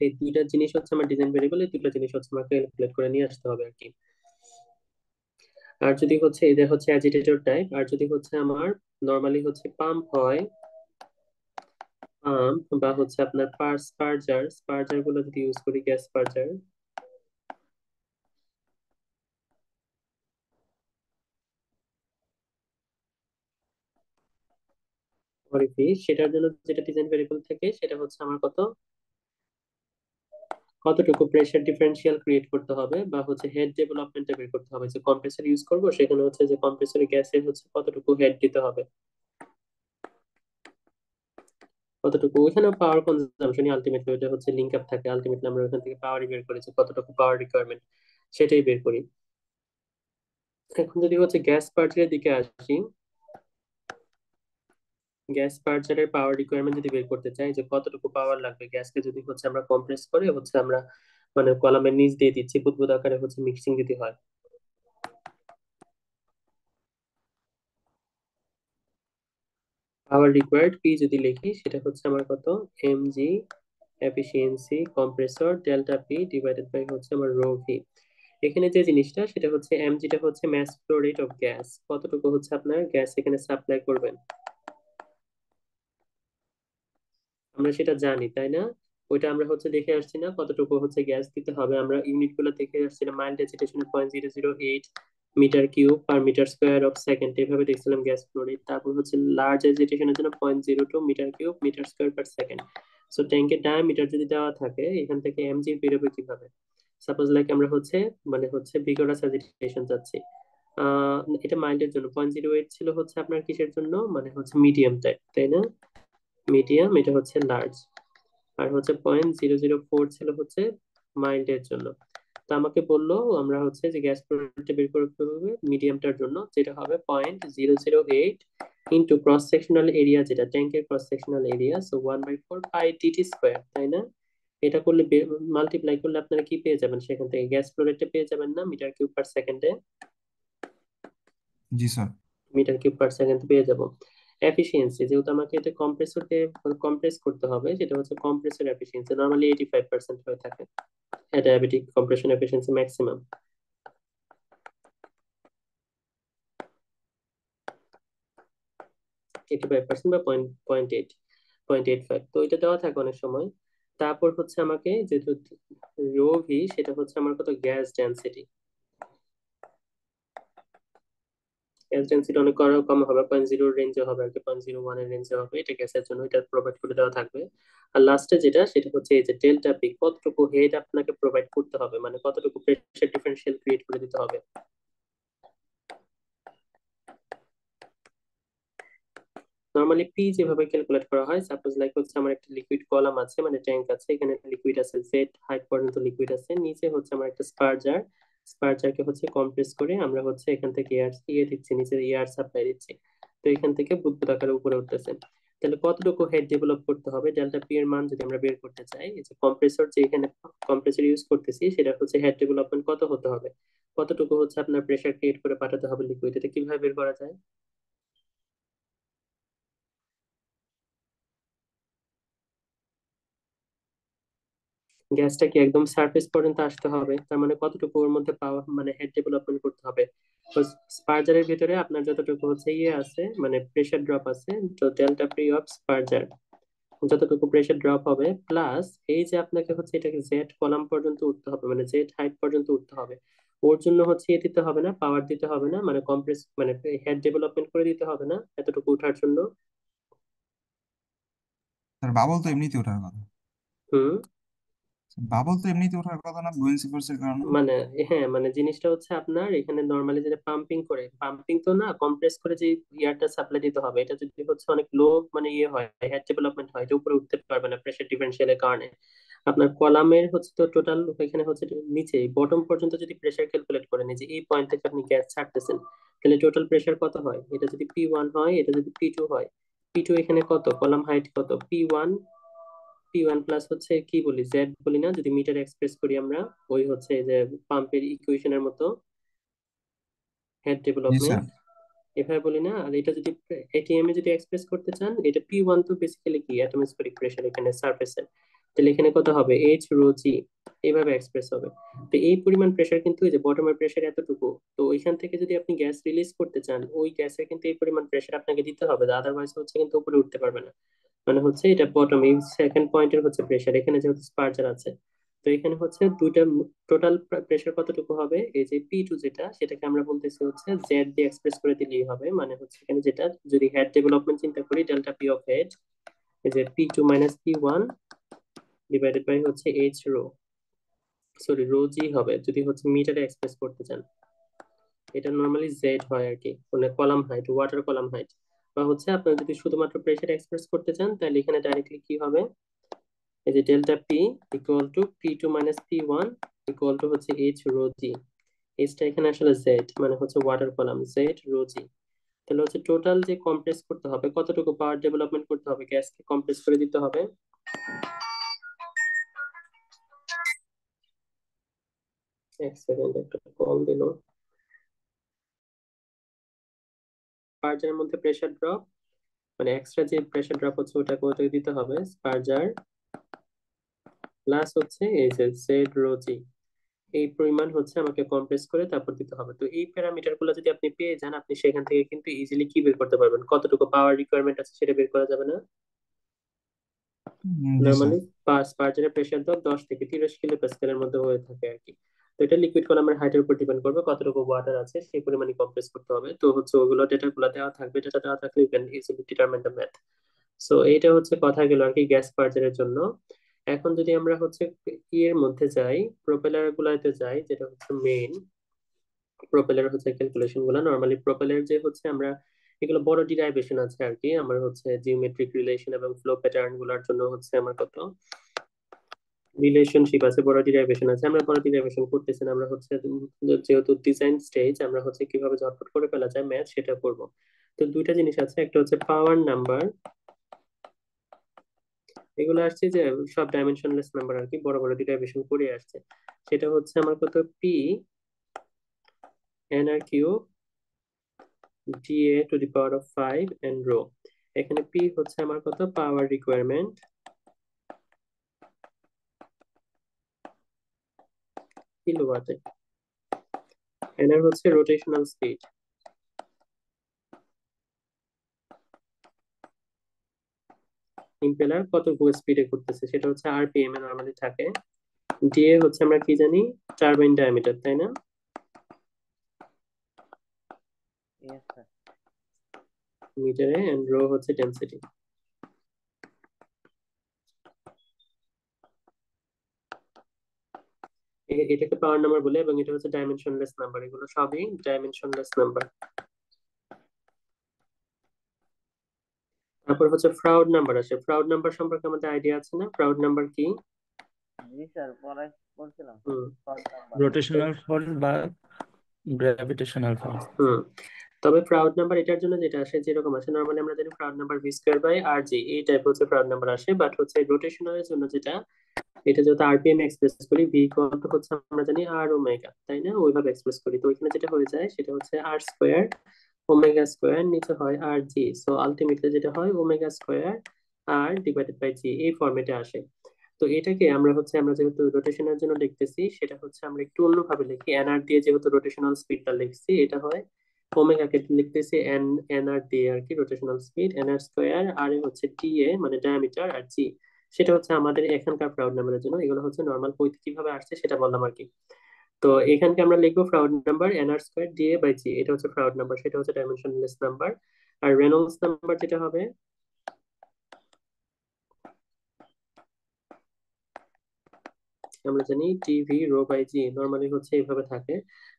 এই দুইটা জিনিস হচ্ছে আমার ডিজাইন ভ্যারিয়েবল, এই দুটো জিনিস হচ্ছে আমাকে ক্যালকুলেট করে নিয়ে আসতে হবে আর কি। আর যদি হচ্ছে এটা হচ্ছে অ্যাজিটেটর টাইপ, আর যদি হচ্ছে আমার নর্মালি হচ্ছে পাম্প হয়, পাম্প বা হচ্ছে আপনার স্পার্জার, স্পার্জার গুলো যদি ইউজ করি, গ্যাস স্পার্জার অরিফিস, সেটার জন্য যেটা ডিজাইন ভেরিয়েবল থাকে সেটা হচ্ছে আমার কতটুকু প্রেসার ডিফারেন্সিয়াল ক্রিয়েট করতে হবে বা হচ্ছে হেড ডেভেলপমেন্টটা বের করতে হবে। যে কম্প্রেসর ইউজ করব সেখানে হচ্ছে যে কম্প্রেসরে গ্যাসের হচ্ছে কতটুকু হেড দিতে হবে, কতটুকু ওইখানে পাওয়ার কনজাম্পশনই আলটিমেটলি ওটা হচ্ছে লিঙ্ক আপ থাকে, আলটিমেটলি আমরা ওখান থেকে পাওয়ারই বের করেছি, কতটুকু পাওয়ার রিকোয়ারমেন্ট সেটাই বের করি। এখন যদি হচ্ছে গ্যাস পার্টির দিকে আসি, গ্যাস পার্চারের পাওয়ার রিকোয়ারমেন্ট যদি বের করতে চাই যে কতটুকু পাওয়ার লাগবে গ্যাসকে যদি হচ্ছে আমরা কম্প্রেস করে হচ্ছে আমরা মানে কলামের নিচ দিয়ে দিচ্ছি বুদবুদ আকারে হচ্ছে মিক্সিং যদি হয়, পাওয়ার রিকোয়ার্ড পি যদি লিখি সেটা হচ্ছে আমার কত, M G efficiency compressor delta P divided by হচ্ছে আমার রো ভি। এখানে যে জিনিসটা সেটা হচ্ছে এমজিটা হচ্ছে mass flow rate of gas, কতটুকু হচ্ছে আপনার গ্যাস এখানে সাপ্লাই করবেন আমরা সেটা জানি তাই না? ওইটা আমরা হচ্ছে দেখে আসছি না কতটুকু হচ্ছে গ্যাস দিতে হবে, আমরা ইউনিট গুলো দেখে আসছি না, মাইল্ড অ্যাজিটেশনে 0.008, metre cube per metre square of second, এভাবে দেখছিলাম গ্যাস ফ্লো রেট। তারপর হচ্ছে লার্জ এজিটেশনের জন্য 0.02 metre cube metre square per second. So ট্যাঙ্কের ডায়ামিটার যদি দেওয়া থাকে, এখান থেকে এমজি বেরোবে কিভাবে? সাপোজ লাইক আমরা হচ্ছে মানে হচ্ছে ভিগোরাস এজিটেশন যাচ্ছি। এটা মাইল্ডের জন্য 0.08 ছিল হচ্ছে আপনার কিসের জন্য, মানে হচ্ছে মিডিয়াম টাইপ, তাই না? মিডিয়াম, এটা হচ্ছে লার্জ। আর হচ্ছে 0.004 ছিল হচ্ছে মাইল্ডের জন্য। তো আমাকে বললো আমরা হচ্ছে যে গ্যাস ফ্লোটা বের করতে হবে মিডিয়ামটার জন্য, যেটা হবে 0.008 ইন্টু ক্রস সেকশনাল এরিয়া, যেটা ট্যাঙ্কের ক্রস সেকশনাল এরিয়া, সো 1/4 পাই ডিটি স্কোয়ার, তাই না? এটা করলে মাল্টিপ্লাই করলে আপনারা কি পেয়ে যাবেন সেখান থেকে? গ্যাস ফ্লো রেটটা পেয়ে যাবেন না মিটার কিউব পার সেকেন্ডে? জি sir. Metre cube per second পেয়ে যাব। এফিসিয়েন্সি, যেহেতু আমাকে এটা কম্প্রেসরকে কম্প্রেস করতে হবে, সেটা হচ্ছে কম্প্রেসর এফিসিয়েন্সি নরমালি 85% হয়ে থাকে। অ্যাডিয়াবেটিক কম্প্রেশন এফিসিয়েন্সি ম্যাক্সিমাম 85% বা 0.8 তো এটা দেওয়া থাকে অনেক সময়। তারপর হচ্ছে আমাকে যেহেতু রো ভি, সেটা হচ্ছে আমার কত গ্যাস ডেন্সিটি। গ্যাস ডেন্সিটি অনেক কম হবে, 0.0 রেঞ্জে হবে আর কি, 0.01 এর রেঞ্জে হবে, এটা গ্যাসের জন্য, এটা প্রোভাইড করে দেওয়া থাকবে। আর লাস্টে যেটা, সেটা হচ্ছে এই যে ডেল্টা পি, কতটুকু হেড আপনাকে প্রোভাইড করতে হবে, মানে কতটুকু প্রেসার ডিফারেন্সিয়াল ক্রিয়েট করে দিতে হবে। নরমালি পি যেভাবে ক্যালকুলেট করা হয়, সাপোজ লাইক হচ্ছে আমার একটা লিকুইড কলাম আছে, মানে ট্যাঙ্ক আছে, এখানে লিকুইড আছে, জেড হাইট পর্যন্ত লিকুইড আছে, নিচে হচ্ছে আমার একটা স্পার্জার, স্পার্জারকে হচ্ছে কম্প্রেস করে আমরা হচ্ছে এখান থেকে এয়ার দিচ্ছি, নিচে এয়ার সাপ্লাই দিচ্ছি। তো এখান থেকে বুদবুদ আকারে উপরে উঠতেছে। তাহলে কতটুকু হেড ডেভেলপ করতে হবে ডেল্টা পি এর মান যদি আমরা বের করতে চাই, এই যে কম্প্রেসর, যে এখানে কম্প্রেসর ইউজ করতেছি, সেটা হচ্ছে হেড ডেভেলপমেন্ট কত হতে হবে, কতটুকু হচ্ছে আপনার প্রেসার ক্রিয়েট করে পাঠাতে হবে লিকুইড, এটা কিভাবে বের করা যায়? গ্যাসটা কি একদম সারফেস পর্যন্ত আসতে হবে, তার মানে কতটুকু ওর মধ্যে পাওয়া মানে হেড ডেভেলপমেন্ট করতে হবে? তো স্পার্জারের ভিতরে আপনার যতটুকু হচ্ছে ইয়ে আছে, মানে প্রেসার ড্রপ আছে, তো ডেল্টা পি অফ স্পার্জার, যতটুকু প্রেসার ড্রপ হবে প্লাস এই যে আপনাকে হচ্ছে এটাকে জেড কলাম পর্যন্ত উঠতে হবে, মানে জেড হাইট পর্যন্ত উঠতে হবে, ওর জন্য হচ্ছে ইয়ে দিতে হবে না, পাওয়ার দিতে হবে না, মানে কম্প্রেস মানে হেড ডেভেলপমেন্ট করে দিতে হবে না এতটুকু উঠার জন্য? স্যার বাবল তো এমনিতে ওঠার কথা। হুম। বাবল তো এমনিতে ওঠার কথা না, বুয়েন্সি ফোর্সের কারণে। মানে হ্যাঁ, মানে জিনিসটা হচ্ছে আপনার এখানে নর্মালি যেটা পাম্পিং করে, পাম্পিং তো না, কম্প্রেস করে যে এয়ারটা সাপ্লাই দিতে হবে, এটা যদি হচ্ছে অনেক লো মানে ইয়ে হয়, হেড ডেভেলপমেন্ট হয়, এটা উপরে উঠতে পারবে না প্রেসার ডিফারেন্সিয়ালের কারণে। আপনার কলামের হচ্ছে তো টোটাল এখানে হচ্ছে নিচে বটম পর্যন্ত যদি প্রেসার ক্যালকুলেট করেন, এই যে এই পয়েন্ট থেকে আপনি গ্যাস ছাড়তেছেন, তাহলে টোটাল প্রেসার কত হয়? এটা যদি P1 হয়, এটা যদি P2 হয়, P2 এখানে কত, কলাম হাইট কত, P1 প্লাস হচ্ছে কি বলি, জেড বলি না, যদি মিটার এক্সপ্রেস করি আমরা, ওই হচ্ছে যে পাম্পের ইকুয়েশনের মতো হেড জি স্যার। ডেভেলপমেন্ট, এভাবে বলি না? আর এটা যদি এটিএম এ যদি এক্সপ্রেস করতে চান, এটা P1 তো বেসিক্যালি কি অ্যাটমস্ফেরিক প্রেসার এখানে সারফেসে, তাহলে এখানে কত হবে, এইচ রো জি, এইভাবে এক্সপ্রেস হবে। তো এই পরিমাণ প্রেসার কিন্তু, এই যে বটমের প্রেসার এতটুকু, তো ওইখান থেকে যদি আপনি গ্যাস রিলিজ করতে চান, ওই গ্যাসের কিন্তু এই পরিমাণ প্রেসার আপনাকে দিতে হবে, আদারওয়াইজ হচ্ছে কিন্তু উপরে উঠতে পারবে না। মানে হচ্ছে এটা বটম, এই সেকেন্ড পয়েন্টের হচ্ছে প্রেসার, এখানে যেহেতু স্পার্জার আছে, তো এখানে হচ্ছে দুইটা টোটাল প্রেসার কতটুকু হবে, এই যে P2 যেটা, সেটাকে আমরা বলতেছি হচ্ছে জেড দিয়ে এক্সপ্রেস করে দিলেই হবে, মানে হচ্ছে এখানে যেটা যদি হেড ডেভেলপমেন্ট চিন্তা করি, ডেল্টা পি অফ হেড, এই যে P2 minus P1 divided by হচ্ছে H rho, sorry rho G হবে যদি হচ্ছে মিটারে এক্সপ্রেস করতে চান। এটা নর্মালি জেড হয় আর কি, মানে column height, water column height. বা হচ্ছে আপনারা যদি শুধুমাত্র প্রেসার এক্সপ্রেস করতে চান, তাহলে এখানে ডাইরেক্টলি কি হবে, এই যে delta P equal two P2 minus P1 equal to হচ্ছে এইচ রো জি। এইচটা এখানে আসলে জেড, মানে হচ্ছে ওয়াটার কলাম, জেড রো জি। তাহলে হচ্ছে টোটাল যে কম্প্রেস করতে হবে, কতটুকু পাওয়ার ডেভেলপমেন্ট করতে হবে, গ্যাসকে কম্প্রেস করে দিতে হবে। এক সেকেন্ড, একটা কল দিল। স্পার্জারের মধ্যে প্রেসার ড্রপ, মানে এক্সট্রা যে প্রেসার ড্রপ হচ্ছে ওটাকে দিতে হবে, স্পার্জার প্লাস হচ্ছে এই যে জেড রো জি, এই পরিমাণ হচ্ছে আমাকে কম্প্রেস করে তারপর দিতে হবে। তো এই প্যারামিটার গুলো যদি আপনি পেয়ে যান, আপনি সেখান থেকে কিন্তু ইজিলি কি বের করতে পারবেন, কতটুকু পাওয়ার রিকোয়ারমেন্ট আছে সেটা বের করা যাবে না? জি স্যার। নর্মালি স্পার্জারের প্রেসার ড্রপ 10 থেকে 30 কিলো প্যাসকেলের মধ্যে হয়ে থাকে আর কি। তো এটা লিকুইড কলামের হাইটের উপর ডিপেন্ড করবে, কতটুকু ওয়াটার আছে সেই পরিমাণে কম্প্রেস করতে হবে। তো হচ্ছে ওগুলো ডেটা গুলো দেওয়া থাকবে, ডেটা দেওয়া থাকলে you can easily determine the math. So এইটা হচ্ছে কথা গেল আর কি গ্যাস পার্জারের জন্য। এখন যদি আমরা হচ্ছে এর মধ্যে যাই, প্রোপেলার গুলাতে যাই, যেটা হচ্ছে মেইন প্রোপেলার হচ্ছে ক্যালকুলেশন গুলো। নর্মালি প্রোপেলার যে হচ্ছে আমরা এগুলো বড় ডিরাইভেশন আছে আর কি, আমার হচ্ছে জিওমেট্রিক রিলেশন এবং ফ্লো প্যাটার্ন গুলোর জন্য হচ্ছে আমার কত রিলেশনশিপ আছে, বড় ডিরাইভেশন আছে। আমরা বড় ডিরাইভেশন করতেছি না, আমরা হচ্ছে যেহেতু ডিজাইন স্টেজ, আমরা হচ্ছে কিভাবে ঝটপট করে ফেলা যায় ম্যাথ সেটা করব। তো দুইটা জিনিস আছে, একটা হচ্ছে পাওয়ার নাম্বার, এগুলো আসছে যে সব ডাইমেনশনলেস নাম্বার আর কি, বড় বড় ডিরাইভেশন করে আসছে। সেটা হচ্ছে আমার কত P N R cube dA to the power of 5 and rho. এখানে পি হচ্ছে আমার কত পাওয়ার রিকোয়ারমেন্ট কিলোওয়াটে, এন আর হচ্ছে রোটেশনাল স্পিড, ইম্পেলার কত স্পিডে ঘুরতেছে সেটা হচ্ছে আরপিএম এ নরমালি থাকে। ডিএ হচ্ছে আমরা কি জানি, টারবাইন ডায়ামিটার, তাই না? Yes, sir. মিটারে, এন্ড রো হচ্ছে ডেনসিটি। এটাকে পাওয়ার নাম্বার বলে, এবং এটা হচ্ছে ডাইমেনশনলেস নাম্বার, এগুলো সবই ডাইমেনশনলেস নাম্বার। তারপর হচ্ছে ফ্রাউড নাম্বার আসে। ফ্রাউড নাম্বার সম্পর্কে আমাদের আইডিয়া আছে না? ফ্রাউড নাম্বার কি? জি স্যার, পড়ছিলাম হুম শর্ট নাম্বার। রোটেশনাল ফোর্স বা গ্র্যাভিটেশনাল ফোর্স। হুম তবে ফ্রাউড নাম্বার এটার জন্য যেটা আসে, যেরকম আসে নরমালি আমরা জানি Froude number V square by R G, এই টাইপ হচ্ছে ফ্রাউড নাম্বার আসে। বাট হচ্ছে রোটেশনালের জন্য যেটা, এটা যেহেতু আরপিএম এক্সপ্রেস করি, ভি ইকুয়াল টু হচ্ছে আমরা জানি আর ওমেগা, তাই না? ওইভাবে এক্সপ্রেস করি। তো এখানে যেটা হয়ে যায় সেটা হচ্ছে আর স্কয়ার ওমেগা স্কয়ার, নিচে হয় আর জি। সো আলটিমেটলি যেটা হয় omega square R divided by G, এই ফরম্যাটে আসে। তো এটাকে আমরা হচ্ছে, আমরা যেহেতু রোটেশনের জন্য লিখতেছি, সেটা হচ্ছে আমরা একটু অন্যভাবে লিখি। এনআর দিয়ে যেহেতু রোটেশনাল স্পিডটা লিখছি, এটা হয় ওমেগা কে লিখতেছি এনআর দিয়ে আর কি, রোটেশনাল স্পিড এনআর স্কয়ার, আর এ হচ্ছে টি এ মানে ডায়ামিটার, আর জি সেটা হচ্ছে আমাদের এখানকার ফ্রাউড নাম্বারের জন্য। এগুলো হচ্ছে নর্মাল বইতে কিভাবে আসছে সেটা বললাম আর কি। তো এখানকে আমরা লিখবো Froude number NR square DA by G, এটা হচ্ছে ফ্রাউড নাম্বার, সেটা হচ্ছে ডাইমেনশনলেস নাম্বার। আর রেনল্ডস নাম্বার যেটা হবে, আমরা জানি TV rho by G, normally হচ্ছে এইভাবে থাকে।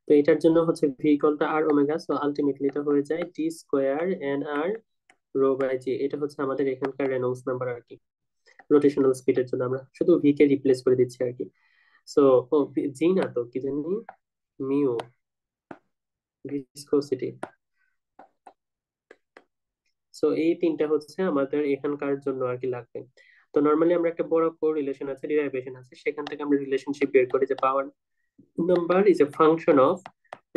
তো এটার জন্য হচ্ছে V equal to R omega, so ultimately এটা হয়ে যায় T square N R rho by G. এটা হচ্ছে আমাদের এখানকার রেনল্ডস নাম্বার আর কি, রোটেশনাল স্পিডের জন্য আমরা শুধু ভি কে রিপ্লেস করে দিচ্ছি আর কি। সো ও জি না তো কি জানি, মিউ ভিসকোসিটি। সো এই তিনটা হচ্ছে আমাদের এখানকার জন্য আর কি লাগবে। তো নর্মালি আমরা একটা বড় কোরিলেশন আছে, ডিরাইভেশন আছে, সেখান থেকে আমরা রিলেশনশিপ বের করি যে power number is a function of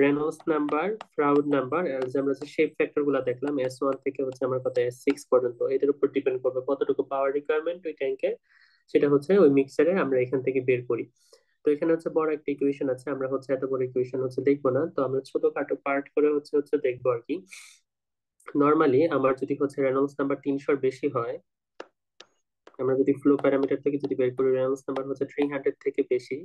Reynolds number, Froude number, আর যে আমরা যে শেপ ফ্যাক্টর গুলো দেখলাম S1 থেকে হচ্ছে আমার কত S6 পর্যন্ত, এটার উপর ডিপেন্ড করবে কতটুকু পাওয়ার রিকোয়ারমেন্ট ওই ট্যাঙ্কের, সেটা হচ্ছে ওই মিক্সারে আমরা এখান থেকে বের করি। তো এখানে হচ্ছে বড় একটা ইকুয়েশন আছে, আমরা হচ্ছে এত বড় ইকুয়েশন হচ্ছে দেখবো না, তো আমরা ছোটখাটো পার্ট করে হচ্ছে হচ্ছে দেখবো আর কি। নর্মালি আমার যদি হচ্ছে রেনল্ডস নাম্বার 300 বেশি হয়, আমরা যদি ফ্লো প্যারামিটার থেকে যদি বের করি রেনল্ডস নাম্বার হচ্ছে 300 থেকে বেশি,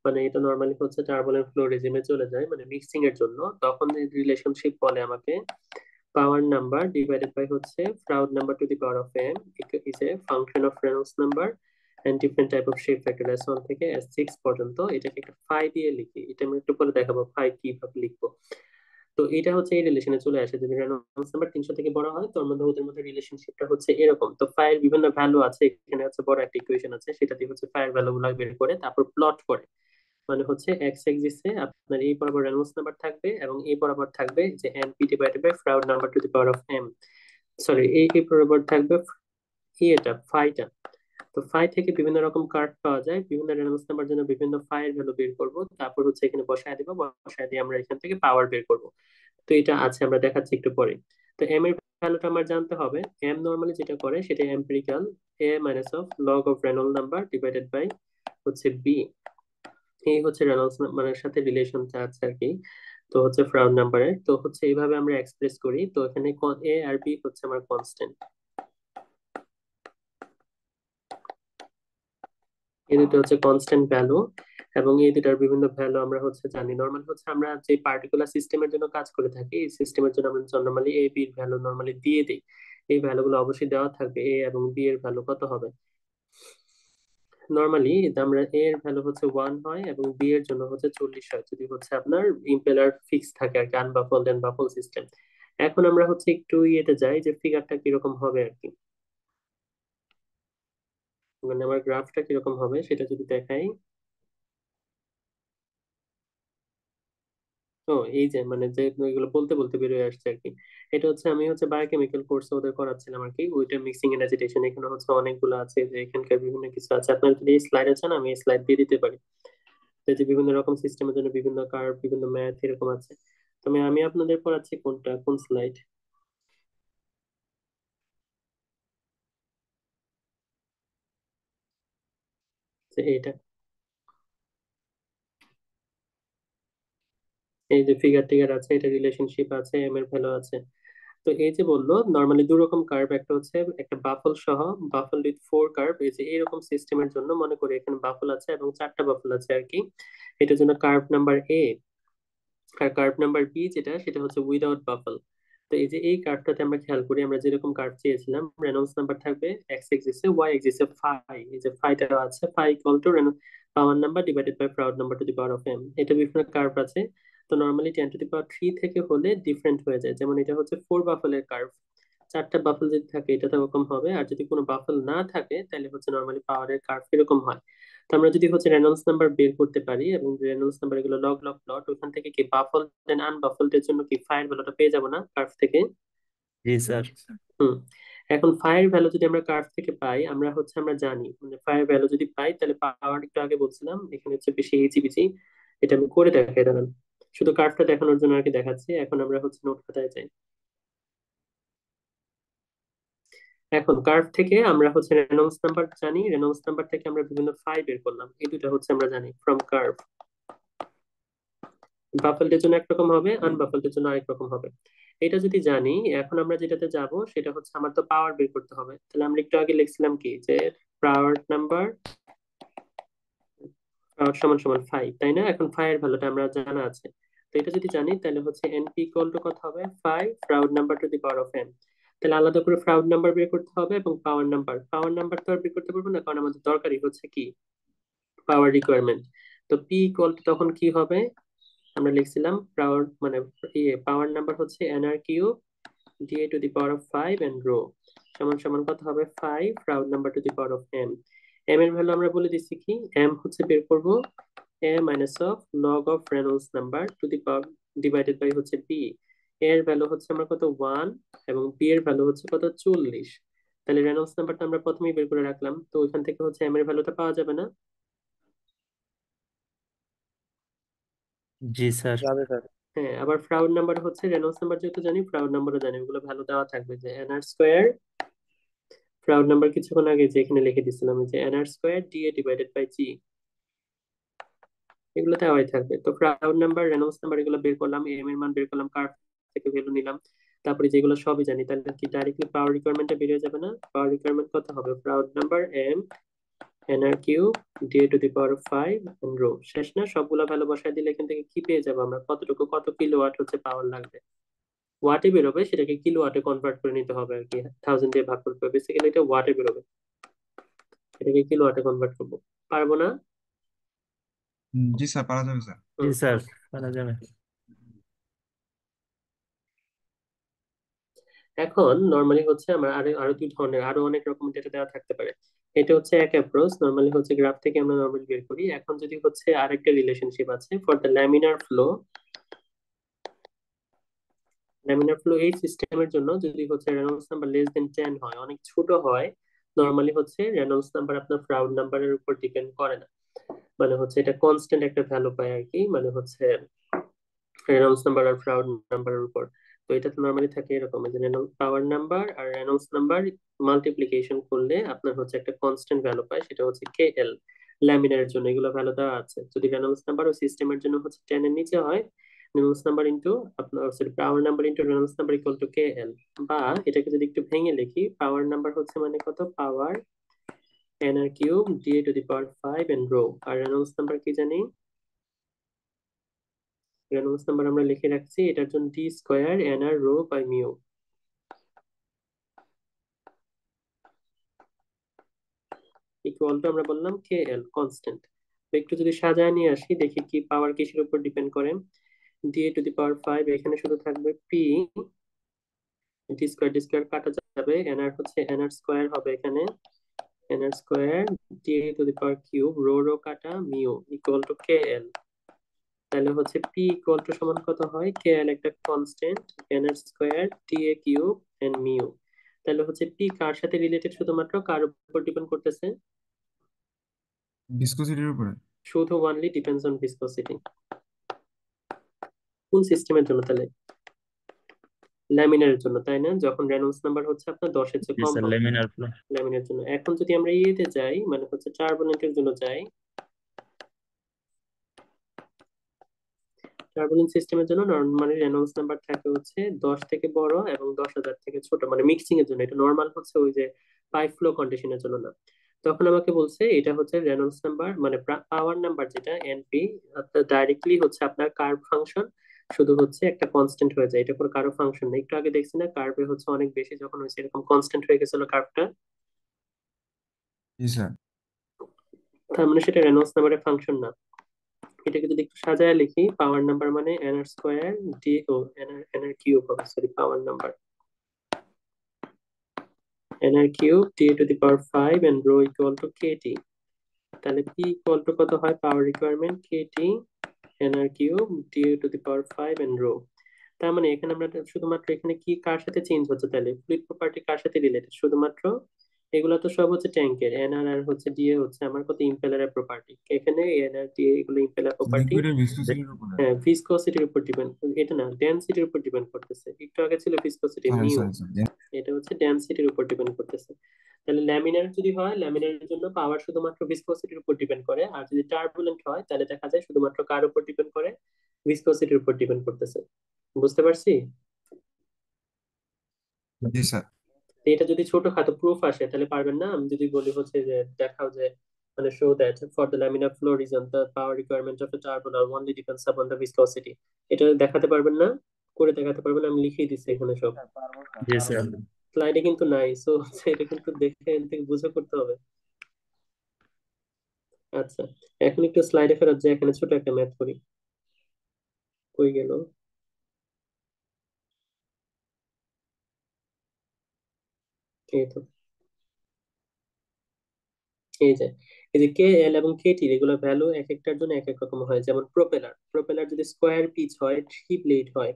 মানে এটা নর্মালি হচ্ছে টার্বুলেন্ট ফ্লো রেজিমে চলে যায়, মানে মিক্সিং এর জন্য, তখন রিলেশনশিপ বলে আমাকে পাওয়ার নাম্বার ডিভাইডেড বাই হচ্ছে Froude number to the power of m is a function of Reynolds number and different type of shape factor S1 থেকে S6 পর্যন্ত। এটাকে একটা ফাই দিয়ে লিখি, এটা আমি একটু পরে দেখাবো ফাই কিভাবে লিখবো। তো এটা হচ্ছে এই রিলেশনে চলে আসে, যদি রেনল্ডস নাম্বার 300 থেকে বড় হয় তোর মধ্যে ওদের মধ্যে রিলেশনশিপটা হচ্ছে এরকম। তো ফাইয়ের বিভিন্ন ভ্যালু আছে, এখানে হচ্ছে বড় একটা ইকুয়েশন আছে, সেটা দিয়ে হচ্ছে ফাইয়ের ভ্যালু গুলো বের করে তারপর প্লট করে, মানে হচ্ছে এক্স এক্সিসে আপনার এই বরাবর রেনল্ডস নাম্বার থাকবে এবং এই বরাবর থাকবে যে N P divided by Froude number to the power of M, sorry এই বরাবর থাকবে এটা ফাইটা। তো ফাই থেকে বিভিন্ন রকম কার্ভ পাওয়া যায়, বিভিন্ন রেনল্ডস নাম্বার জন্য বিভিন্ন ফাইয়ের ভ্যালু বের করব, তারপর হচ্ছে এখানে বসায় দিব, বসায় দিয়ে আমরা এখান থেকে পাওয়ার বের করব। তো এটা আছে, আমরা দেখাচ্ছি একটু পরে। তো এম এর ভ্যালুটা আমার জানতে হবে। এম নর্মালি যেটা করে সেটা empirical, A minus of log of Reynold number divided by হচ্ছে বি, এই হচ্ছে রেনল্ডস নাম্বারের সাথে রিলেশনটা আছে আর কি। তো হচ্ছে ফ্রাউড নাম্বারের, তো হচ্ছে এইভাবে আমরা এক্সপ্রেস করি। তো এখানে এ আর বি হচ্ছে আমার কনস্ট্যান্ট, এই দুটো হচ্ছে কনস্ট্যান্ট ভ্যালু। এবং এই দুটার বিভিন্ন ভ্যালু আমরা হচ্ছে জানি। নর্মালি হচ্ছে আমরা যে পার্টিকুলার সিস্টেমের জন্য কাজ করে থাকি, এই সিস্টেমের জন্য আমরা নর্মালি এ বি এর ভ্যালু নর্মালি দিয়ে দিই। এই ভ্যালুগুলো অবশ্যই দেওয়া থাকবে, এ এবং বি এর ভ্যালু কত হবে। নর্মালি আমরা এ এর ভ্যালু হচ্ছে 1 হয় এবং বি এর জন্য হচ্ছে 40 হয়, যদি হচ্ছে আপনার ইম্পেলার ফিক্স থাকে আর কি, আনবাফলড এন্ড বাফল সিস্টেম। এখন আমরা হচ্ছে একটু ইয়েতে যাই যে ফিগারটা কিরকম হবে আর কি, মানে আমার গ্রাফটা কিরকম হবে সেটা যদি দেখাই। ও এই যে মানে যে এগুলো বলতে বলতে বেরিয়ে আসছে আর কি। এটা হচ্ছে আমি হচ্ছে বায়োকেমিক্যাল কোর্সে ওদের করাচ্ছিলাম আর কি, ওইটা মিক্সিং এন্ড অ্যাজিটেশন। এখানে হচ্ছে অনেকগুলো আছে, যে এখানকার বিভিন্ন কিছু আছে। আপনার যদি এই স্লাইড আছে না, আমি এই স্লাইড দিয়ে দিতে পারি। তো এই যে বিভিন্ন রকম সিস্টেমের জন্য বিভিন্ন কার্ভ, বিভিন্ন ম্যাথ এরকম আছে। তবে আমি আপনাদের পড়াচ্ছি কোনটা, কোন স্লাইড, যে এইটা। এই যে ফিগার টিগার আছে, এটা রিলেশনশিপ আছে, এম এর ভ্যালু আছে। তো এই যে বললো নর্মালি দু রকম কার্ভ, একটা হচ্ছে একটা বাফল সহ, বাফল উইথ 4 কার্ভ। এই যে এরকম সিস্টেমের জন্য মনে করি এখানে বাফল আছে এবং 4টা বাফল আছে আর কি, এটার জন্য কার্ভ নাম্বার এ। আর কার্ভ নাম্বার বি যেটা, সেটা হচ্ছে উইদাউট বাফল। তো এই যে এই কার্ভটাতে আমরা খেয়াল করি, আমরা যেরকম কার্ভ চেয়েছিলাম, রেনল্ডস নাম্বার থাকবে এক্স এক্সিসে, ওয়াই এক্সিসে ফাই, এই যে ফাইটা আছে, phi equal to power number divided by Froude number to the power of M. এটা বিভিন্ন কার্ভ আছে। তো নর্মালি 10⁻³ থেকে হলে ডিফারেন্ট হয়ে যায়, যেমন এটা হচ্ছে 4 বাফলের কার্ভ। 4টা বাফল যদি থাকে এটা তো এরকম হবে, আর যদি কোনো বাফল না থাকে তাহলে হচ্ছে নর্মালি পাওয়ারের কার্ভ এরকম হয়। তো আমরা যদি হচ্ছে রেনল্ডস নাম্বার বের করতে পারি, এবং রেনল্ডস নাম্বার এগুলো লগ লগ প্লট, ওখান থেকে কি বাফল দেন আনবাফলড এর জন্য কি ফাইয়ের ভ্যালুটা পেয়ে যাবো না কার্ভ থেকে। জি স্যার। হুম। এখন ফাইয়ের ভ্যালু যদি আমরা কার্ভ থেকে পাই, আমরা হচ্ছে আমরা জানি মানে ফাইয়ের ভ্যালু যদি পাই তাহলে পাওয়ার, একটু আগে বলছিলাম এখানে হচ্ছে বেশি ইজি বিজি। এটা আমি করে দেখাই, দাঁড়ান। শুধু কার্ভটা দেখানোর জন্য আর কি দেখাচ্ছি। এখন আমরা হচ্ছে নোট খাতায় যাই। এখন কার্ভ থেকে আমরা হচ্ছে রেনল্ডস নাম্বার জানি, রেনল্ডস নাম্বার থেকে আমরা বিভিন্ন ফাই বের করলাম, এই দুটো হচ্ছে আমরা জানি ফ্রম কার্ভ। বাফেলদের জন্য একরকম হবে, আনবাফেলদের জন্য আরেক রকম হবে। এটা যদি জানি, এখন আমরা যেটাতে যাব সেটা হচ্ছে আমার তো পাওয়ার বের করতে হবে। তাহলে আমরা একটু আগে লিখছিলাম কি, যে পাওয়ার নাম্বার, পাওয়ার সমান সমান ফাই, তাই না? এখন ফাই এর ভ্যালুটা আমরা জানা আছে। তো এটা যদি জানি তাহলে হচ্ছে এনপি ইকুয়াল টু কত হবে, phi Froude number to the power of N. তাহলে আলাদা করে প্রাউড নাম্বার বের করতে হবে এবং পাওয়ার নাম্বার, পাওয়ার নাম্বার তো আর বের করতে পারবো না, কারণ আমাদের দরকারই হচ্ছে কি পাওয়ার রিকোয়ারমেন্ট। তো পি ইকুয়াল টু তখন কি হবে, আমরা লিখছিলাম পাওয়ার মানে পাওয়ার নাম্বার হচ্ছে NR cube DA to the power of 5 and rho সমান সমান কত হবে, 5 round number to the power of M. M এর ভ্যালু আমরা বলে দিচ্ছি কি, এম হচ্ছে বের করব a minus of log of Reynolds number to the power divided by হচ্ছে বি। এর ভ্যালু হচ্ছে আমরা কত 1 এবং বি এর ভ্যালু হচ্ছে কত 40। তাহলে রেনল্ডস নাম্বারটা আমরা প্রথমেই বের করে রাখলাম, তো ওইখান থেকে হচ্ছে এম এর ভ্যালুটা পাওয়া যাবে না। জি স্যার। যাবে স্যার। হ্যাঁ, আবার প্রাউড নাম্বার হচ্ছে রেনল্ডস নাম্বার যেহেতু জানি, প্রাউড নাম্বারও জানি, ওগুলো ভ্যালু দেওয়া থাকবে, যে এনআর স্কোয়ার প্রাউড নাম্বার কিছুক্ষণ আগে যে এখানে লিখে দিছিলাম, যে NR square DA divided by G, এগুলো দেওয়াই থাকবে। তো প্রাউড নাম্বার, রেনল্ডস নাম্বার এগুলো বের করলাম, এম এর মান বের করলাম, কার্ভ থেকে ভ্যালু নিলাম, তারপরে যেগুলো সবই জানি, তাহলে কি ডাইরেক্টলি পাওয়ার রিকোয়ারমেন্টটা বেরিয়ে যাবে না? পাওয়ার রিকোয়ারমেন্ট কত হবে, Froude number M N R cube DA to the power of 5 and rho. শেষ না? সবগুলো ভ্যালু বসায় দিলে এখান থেকে কি পেয়ে যাবো আমরা, কতটুকু, কত কিলোওয়াট হচ্ছে পাওয়ার লাগবে। ওয়াটে বেরোবে, সেটাকে কিলোওয়াটে কনভার্ট করে নিতে হবে আর কি, 1000 দিয়ে ভাগ করতে হবে, বেসিক্যালি এটা ওয়াটে বেরোবে, এটাকে কিলোওয়াটে কনভার্ট করবো। পারবো না? জি স্যার, পারা যাবে স্যার। জি হুম। স্যার, করা যাবে। এখন নর্মালি হচ্ছে আমরা আরো আরো দুই ধরনের, আরো অনেক রকম ডেটা দেওয়া থাকতে পারে। এটা হচ্ছে এক অ্যাপ্রোচ, নর্মালি হচ্ছে গ্রাফ থেকে আমরা নর্মালি বের করি। এখন যদি হচ্ছে আরেকটা রিলেশনশিপ আছে for the laminar flow, laminar flow এই সিস্টেমের জন্য যদি হচ্ছে রেনল্ডস নাম্বার লেস দেন 10 হয়, অনেক ছোট হয়, নর্মালি হচ্ছে রেনল্ডস নাম্বার আপনার প্রাউড নাম্বারের উপর ডিপেন্ড করে না, মানে হচ্ছে এটা কনস্ট্যান্ট একটা ভ্যালু পায় আর কি, মানে হচ্ছে রেনল্ডস নাম্বার আর প্রাউড নাম্বারের উপর। তো এটা তো নর্মালি থাকে এরকম, যে পাওয়ার নাম্বার আর রেনল্ডস নাম্বার মাল্টিপ্লিকেশন করলে আপনার হচ্ছে একটা কনস্ট্যান্ট ভ্যালু পায়, সেটা হচ্ছে কে এল। ল্যামিনারের জন্য এগুলো ভ্যালু দেওয়া আছে, যদি রেনল্ডস নাম্বার ও সিস্টেমের জন্য হচ্ছে 10 এর নিচে হয়, রেনল্ডস নাম্বার ইনটু আপনার sorry power number into Reynolds number equal to K L. বা এটাকে যদি একটু ভেঙে লিখি, পাওয়ার নাম্বার হচ্ছে মানে কত, power nr cube da to the power 5 and rho. আর রেনল্ডস নাম্বার কি জানি? রেনল্ডস নাম্বার আমরা লিখে রাখছি, এটার জন্য d square nr rho by mu equal to আমরা বললাম kl কনস্ট্যান্ট। একটু যদি সাজায় নিয়ে আসি, দেখি কি পাওয়ার কিসের উপর ডিপেন্ড করে। da টু দি পাওয়ার 5, এখানে শুধু থাকবে p, ডি স্কয়ার কাটা যাবে, nr হচ্ছে nr স্কয়ার হবে এখানে, nr square da to the power cube rho rho কাটা মিউ ইকুয়াল টু kl। তাহলে হচ্ছে p ইকুয়াল টু সমান কত হয়, kl একটা constant, nr square da cube and mu. তাহলে হচ্ছে p কার সাথে রিলেটেড, শুধুমাত্র কার উপর ডিপেন্ড করতেছে? ভিসকোসিটির উপরে। শুধু ওয়ানলি ডিপেন্ডস অন ভিসকোসিটি। কোন সিস্টেমের জন্য তাহলে? ল্যামিনারের জন্য, তাই না? যখন রেনল্ডস নাম্বার হচ্ছে আপনার 10 এর চেয়ে জি কম স্যার, হবে ল্যামিনার ফ্লো। ল্যামিনারের জন্য। এখন যদি আমরা ইয়েতে যাই, মানে হচ্ছে টার্বুলেন্টের জন্য যাই, টার্বুলেন্ট সিস্টেমের জন্য নরমালি রেনল্ডস নাম্বার থাকে হচ্ছে 10 থেকে বড় এবং 10,000 থেকে ছোট, মানে মিক্সিং এর জন্য। এটা নরমাল হচ্ছে ওই যে পাইপ ফ্লো কন্ডিশনের জন্য না। তখন আমাকে বলছে এটা হচ্ছে রেনল্ডস নাম্বার, মানে পাওয়ার নাম্বার যেটা এনপি, অর্থাৎ ডাইরেক্টলি হচ্ছে আপনার কার্ভ ফাংশন, শুধু হচ্ছে একটা কনস্ট্যান্ট হয়ে যায়, এটা কোনো কারো ফাংশন না। একটু আগে দেখছি না, কার্ভে হচ্ছে অনেক বেশি যখন হয়েছে এরকম কনস্ট্যান্ট হয়ে গেছিল কার্ভটা, জি স্যার। তার মানে সেটা রেনল্ডস নাম্বারের ফাংশন না। এটাকে যদি একটু সাজায় লিখি, পাওয়ার নাম্বার মানে nr স্কয়ার ডি ও nr কিউব হবে, sorry, power number nr cube d to the power 5 and rho equal to kt। তাহলে p ইকুয়াল টু কত হয়, power requirement kt nr cube d to the power 5 and rho. তার মানে এখানে আমরা শুধুমাত্র এখানে কি কার সাথে চেঞ্জ হচ্ছে, তাহলে ফ্লুইড প্রপার্টি কার সাথে রিলেটেড, শুধুমাত্র এগুলো তো সব হচ্ছে ট্যাঙ্কের, এনআর আর হচ্ছে ডিএ হচ্ছে আমার কত ইম্পেলারের প্রপার্টি। এখানে এনআর ডিএ এগুলো ইম্পেলার প্রপার্টি। লিকুইডের ভিসকোসিটির উপরে। হ্যাঁ, ভিসকোসিটির উপর ডিপেন্ড, এটা না, ডেনসিটির উপর ডিপেন্ড করতেছে। একটু আগে ছিল viscosity sorry mu, sorry sorry. এটা হচ্ছে ডেনসিটির উপর ডিপেন্ড করতেছে। তাহলে ল্যামিনার যদি হয়, ল্যামিনারের জন্য পাওয়ার শুধুমাত্র ভিসকোসিটির উপর ডিপেন্ড করে, আর যদি টার্বুলেন্ট হয় তাহলে দেখা যায় শুধুমাত্র কার উপর ডিপেন্ড করে, ভিসকোসিটির উপর ডিপেন্ড করতেছে। বুঝতে পারছি? জি স্যার। তো এটা যদি ছোটখাটো প্রুফ আসে তাহলে পারবেন না? আমি যদি বলি হচ্ছে যে দেখাও যে মানে show that for the laminar flow region the power requirement of a turbulent only depends upon the viscosity, এটা দেখাতে পারবেন না? করে দেখাতে পারবেন? আমি লিখিয়ে দিচ্ছি এখানে সব, স্যার পারবো স্যার জি পারবো। স্যার। স্লাইডে কিন্তু নাই, সো এটা কিন্তু দেখে এখান থেকে বুঝে করতে হবে। আচ্ছা, এখন একটু স্লাইডে ফেরত যাই, এখানে ছোট একটা ম্যাথ করি। কই গেল? এই তো, এই যে এই যে কে এল এবং কে টি এগুলোর ভ্যালু এক একটার জন্য এক এক রকম হয়। যেমন প্রোপেলার, প্রোপেলার যদি স্কোয়ার পিচ হয়, 3 ব্লেড হয়,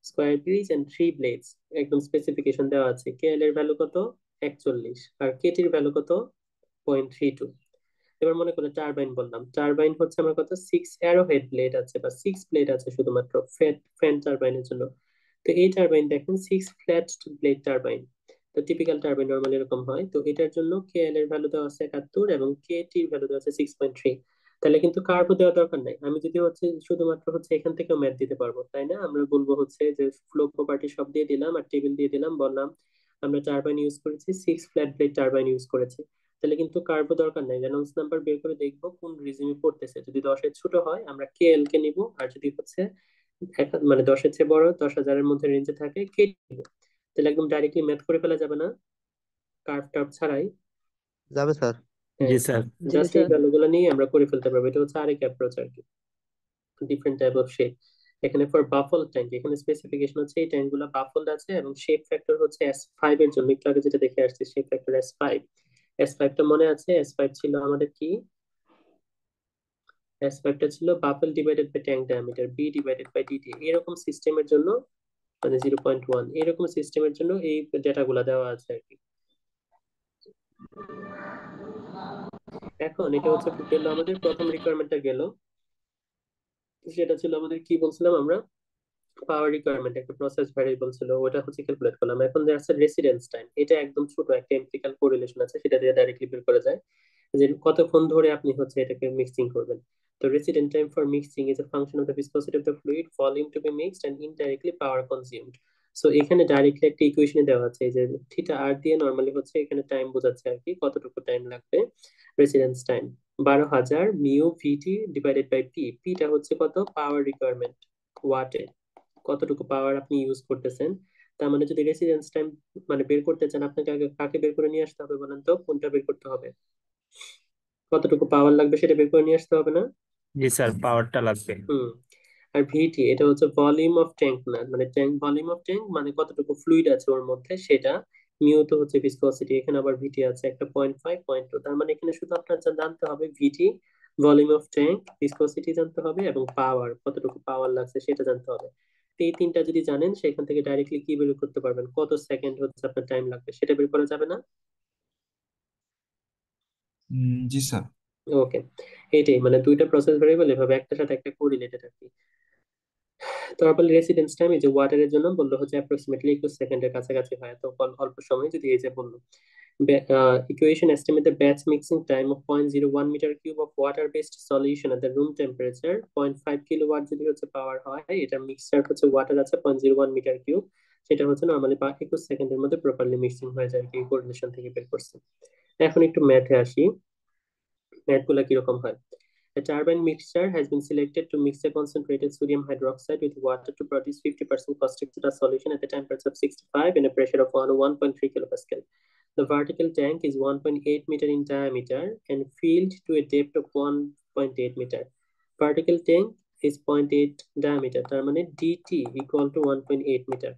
স্কোয়ার পিচ এন্ড 3 ব্লেডস, একদম স্পেসিফিকেশন দেওয়া আছে। কে এল এর ভ্যালু কত, 41, আর কে টির ভ্যালু কত, 0.32। এবার মনে করো টারবাইন বললাম, টারবাইন হচ্ছে আমার কত, 6 অ্যারো হেড ব্লেড আছে বা 6 ব্লেড আছে শুধুমাত্র ফ্যান টারবাইনের জন্য। তো এই টারবাইন দেখেন 6 ফ্ল্যাট ব্লেড টারবাইন, তো টিপিক্যাল টারবাইন নরমালি এরকম হয়। তো এটার জন্য কে এল এর ভ্যালু দেওয়া আছে 71 এবং কে টি এর ভ্যালু দেওয়া আছে 6.3। তাহলে কিন্তু কার্ভও দেওয়া দরকার নাই, আমি যদি হচ্ছে শুধুমাত্র হচ্ছে এখান থেকেও ম্যাথ দিতে পারবো, তাই না? আমরা বলবো হচ্ছে যে ফ্লো প্রপার্টি সব দিয়ে দিলাম আর টেবিল দিয়ে দিলাম, বললাম আমরা টারবাইন ইউজ করেছি, 6 ফ্ল্যাট ব্লেড টারবাইন ইউজ করেছি। তাহলে কিন্তু কার্ভও দরকার নাই, রেনল্ডস নাম্বার বের করে দেখবো কোন রিজিমে পড়তেছে। যদি 10-এর ছোট হয় আমরা কে এল কে নিব, আর যদি হচ্ছে মানে 10-এর চেয়ে বড়, 10,000-এর মধ্যে রেঞ্জে থাকে, কে নিব। তাহলে একদম ডাইরেক্টলি ম্যাথ করে ফেলা যাবে না, কার্ভ টার্ভ ছাড়াই? যাবে স্যার। জি হ্যাঁ, স্যার। জি জাস্ট এই স্যার। ভ্যালুগুলো নিয়ে আমরা করে ফেলতে পারবো। এটা হচ্ছে আরেক অ্যাপ্রোচ আর কি, ডিফারেন্ট টাইপ অফ শেপ। এখানে ফর বাফল ট্যাঙ্ক, এখানে স্পেসিফিকেশন হচ্ছে এই ট্যাঙ্ক গুলো বাফলড আছে এবং শেপ ফ্যাক্টর হচ্ছে S5 এর জন্য। একটু আগে যেটা দেখে আসছি, শেপ ফ্যাক্টর S5, S5টা মনে আছে? S5 ছিল আমাদের কি, S5টা ছিল baffle divided by tank diameter, B divided by DT। এরকম সিস্টেমের জন্য মানে 0.1, এরকম সিস্টেমের জন্য এই ডেটাগুলো দেওয়া আছে আর কি। এখন এটা হচ্ছে গেল আমাদের প্রথম রিকোয়ারমেন্টটা গেল, সেটা ছিল আমাদের কি বলছিলাম আমরা, পাওয়ার রিকোয়ারমেন্ট, একটা প্রসেস ভ্যারিয়েবল ছিল, ওটা হচ্ছে ক্যালকুলেট করলাম। এখন যে আছে রেসিডেন্স টাইম, এটা একদম ছোট একটা এমপিরিক্যাল কোরিলেশন আছে, সেটা দিয়ে ডাইরেক্টলি বের করা যায় যে কতক্ষণ ধরে আপনি হচ্ছে এটাকে মিক্সিং করবেন। তো resident time for mixing is a function of the viscosity of the fluid volume to be mixed and indirectly power consumed. So এখানে ডাইরেক্টলি একটা ইকুয়েশনে দেওয়া আছে এই যে থিটা আর দিয়ে নর্মালি হচ্ছে এখানে টাইম বোঝাচ্ছে আর কি, কতটুকু টাইম লাগবে residence time. 12,000 mu VT divided by P, পিটা হচ্ছে কত পাওয়ার রিকোয়ারমেন্ট ওয়াটে, কতটুকু পাওয়ার আপনি ইউজ করতেছেন। তার মানে যদি রেসিডেন্স টাইম মানে বের করতে চান আপনাকে আগে কাকে বের করে নিয়ে আসতে হবে বলেন তো, কোনটা বের করতে হবে, কতটুকু পাওয়ার লাগবে সেটা বের করে নিয়ে আসতে হবে না? জি স্যার, পাওয়ারটা লাগবে। হুম। আর ভিটি এটা হচ্ছে ভলিউম অফ ট্যাঙ্ক, না মানে ট্যাঙ্ক ভলিউম অফ ট্যাঙ্ক মানে কতটুকু ফ্লুইড আছে ওর মধ্যে সেটা। মিউ তো হচ্ছে ভিসকসিটি, এখানে আবার ভিটি আছে একটা 0.5 0.2, তার মানে এখানে শুধু আপনার যা জানতে হবে ভিটি, ভলিউম অফ ট্যাঙ্ক, ভিসকসিটি জানতে হবে এবং পাওয়ার কতটুকু পাওয়ার লাগছে সেটা জানতে হবে। তো এই তিনটা যদি জানেন সেখান থেকে ডাইরেক্টলি কি বের করতে পারবেন, কত সেকেন্ড হচ্ছে আপনার টাইম লাগবে সেটা বের করা যাবে না? জি স্যার। ওকে, এইটাই মানে দুইটা প্রসেস ভেরিয়েবল এভাবে একটার সাথে একটা কোরিলেটেড আর কি। তারপর রেসিডেন্স টাইম এই যে ওয়াটারের জন্য বললো হচ্ছে অ্যাপ্রক্সিমেটলি 21 সেকেন্ডের কাছাকাছি হয়, তো অল্প সময় যদি এই যে বললো equation estimate the batch mixing time of 0.01 meter cube of water based solution at the room temperature 0.5 kilowatt যদি হচ্ছে পাওয়ার হয়, এটা মিক্সচার হচ্ছে ওয়াটার আছে 0.01 মিটার কিউব, সেটা হচ্ছে নর্মালি 21 সেকেন্ডের মধ্যে প্রপারলি মিক্সিং হয়ে যায় কি কোরিলেশন থেকে বের করছে। এখন একটু ম্যাথে আসি, ম্যাথগুলো কিরকম হয়। A turbine mixture has been selected to mix a concentrated sodium hydroxide with water to produce 50% caustic soda solution at a temperature of 65 and a pressure of 1.3 kilopascal. The vertical tank is 1.8 meter in diameter and filled to a depth of 1.8 meter. Vertical tank is 0.8 diameter, তার মানে dt equal to 1.8 meter.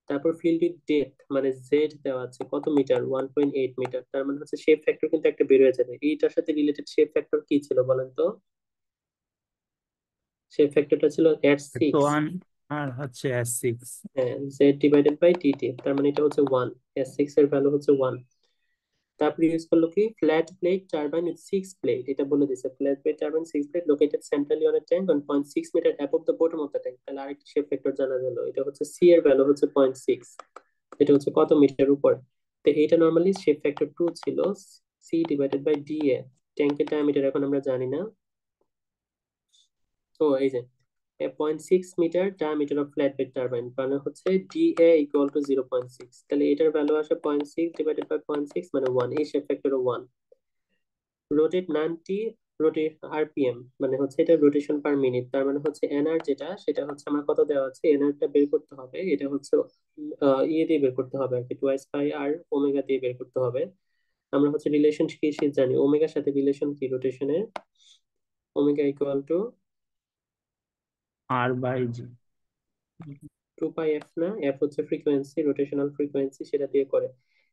তারপর filled with depth মানে Z দেওয়া আছে কত metre, 1.8 metre, তার মানে হচ্ছে শেপ ফ্যাক্টর কিন্তু একটা বের হয়ে যাবে। এইটার সাথে রিলেটেড শেপ ফ্যাক্টর কি ছিল বলেন তো, শেপ ফ্যাক্টরটা ছিল এর তো 6। ওয়ান আর হচ্ছে S6। হ্যাঁ, জেড ডিভাইডেড বাই টিটি, তার মানে এটা হচ্ছে 1, এর 6 এর ভ্যালু হচ্ছে 1। তারপর ইউজ করলো কি flat plate turbine with 6 plate, এটা বলে দিছে flat plate turbine 6 plate located centrally on a tank on 0.6 metre above the bottom of the tank. তাহলে আরেকটা শেপ ফ্যাক্টর জানা গেল, এটা হচ্ছে সি এর ভ্যালু হচ্ছে 0.6, এটা হচ্ছে কত মিটার উপর। তো এটা নরমালি শেপ ফ্যাক্টর 2 ছিল, C divided by D A, ট্যাঙ্কের ডায়ামিটার এখন আমরা জানি না। তো এই যে 0.6 metre diameter of flat bed turbine মানে হচ্ছে ডিএ ইকুয়াল টু 0.6, তাহলে এটার ভ্যালু আসে 0.6 ডিভাইডেড বাই 0.6 মানে 1, এই শেপ ফ্যাক্টরও 1। রোটেট 90 রোটেট আরপিএম মানে হচ্ছে এটা রোটেশন পার মিনিট, তার মানে হচ্ছে এনআর যেটা সেটা হচ্ছে আমার কত দেওয়া আছে, এনআরটা বের করতে হবে, এটা হচ্ছে ইয়ে দিয়ে বের করতে হবে আর কি, 2 পাই আর ওমেগা দিয়ে বের করতে হবে। আমরা হচ্ছে রিলেশন কি জানি, ওমেগার সাথে রিলেশন কি রোটেশনের, omega equal to R/G। 2 pi F, না এফ হচ্ছে ফ্রিকোয়েন্সি, রোটেশনাল ফ্রিকোয়েন্সি, সেটা দিয়ে করে।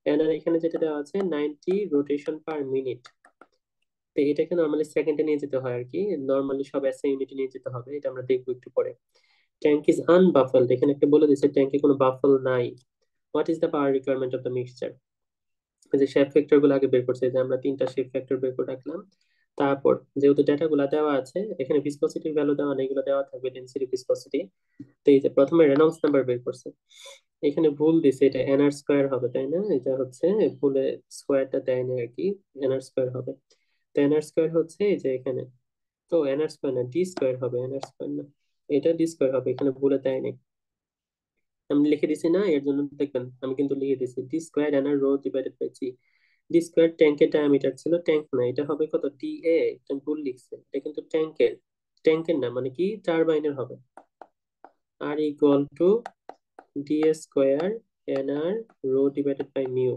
এনআর এখানে যেটা দেওয়া আছে 90 রোটেশন পার মিনিট, তো এটাকে নর্মালি সেকেন্ডে নিয়ে যেতে হয় আর কি, নর্মালি সব এসআই ইউনিটে নিয়ে যেতে হবে, এটা আমরা দেখবো একটু পরে। ট্যাঙ্ক ইজ আনবাফলড, এখানে একটা বলে দিচ্ছে ট্যাঙ্কে কোনো বাফল নাই। What is the power requirement of the mixture, যে শেপ ফ্যাক্টর গুলো আগে বের করছে, যে আমরা তিনটা শেপ ফ্যাক্টর বের করে রাখলাম। তারপর যেহেতু ডেটা গুলা দেওয়া আছে এখানে ভিসকসিটির ভ্যালু দেওয়া নেই, এগুলো দেওয়া থাকবে ডেনসিটি ভিসকসিটি। তো এই যে প্রথমে রেনল্ডস নাম্বার বের করছে, এখানে ভুল দিছে, এটা এনআর স্কোয়ার হবে তাই না, এটা হচ্ছে ভুলে স্কোয়ারটা দেয় না আর কি, এনআর স্কোয়ার হবে। তো এনআর স্কোয়ার হচ্ছে এই যে এখানে, তো এনআর স্কোয়ার না ডি স্কোয়ার হবে, এনআর স্কোয়ার না, এটা ডি স্কোয়ার হবে, এখানে ভুলে দেয় নাই, আমি লিখে দিছি না, এর জন্য দেখবেন আমি কিন্তু লিখে দিছি D square NR rho divided by G. D square ট্যাঙ্কের ডায়ামিটার ছিল, ট্যাঙ্ক না, এটা হবে কত ডি এ, এটা ভুল লিখছে, এটা কিন্তু ট্যাঙ্কের, ট্যাঙ্কের না মানে কি টারবাইনের হবে। আর equal to D square NR rho divided by mu.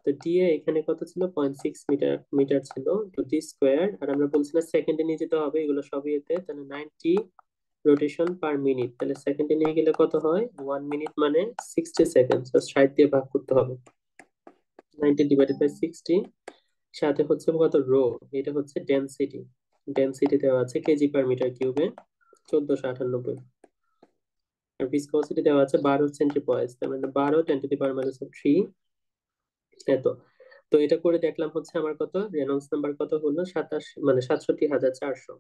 তো ডিএ এখানে কত ছিল 0.6 মিটার মিটার ছিল, তো ডি স্কোয়ার, আর আমরা বলছি না সেকেন্ডে নিয়ে যেতে হবে, এগুলো সবই এতে, তাহলে 90 রোটেশন পার মিনিট, তাহলে সেকেন্ডে নিয়ে গেলে কত হয়, 1 মিনিট মানে 60 সেকেন্ড, 60 দিয়ে ভাগ করতে হবে, 90 ডিভাইডেড বাই 60, সাথে হচ্ছে কত রো, এটা হচ্ছে ডেনসিটি, ডেনসিটি দেওয়া আছে কেজি পার মিটার কিউবে 1498, আর ভিসকসিটি দেওয়া আছে 12 সেন্টিপয়েস, তার মানে 12 10 টু দি পাওয়ার মাইনাস 3, এত। তো এটা করে দেখলাম হচ্ছে আমার কত রেনল্ডস নাম্বার কত হলো 27 মানে 67,400।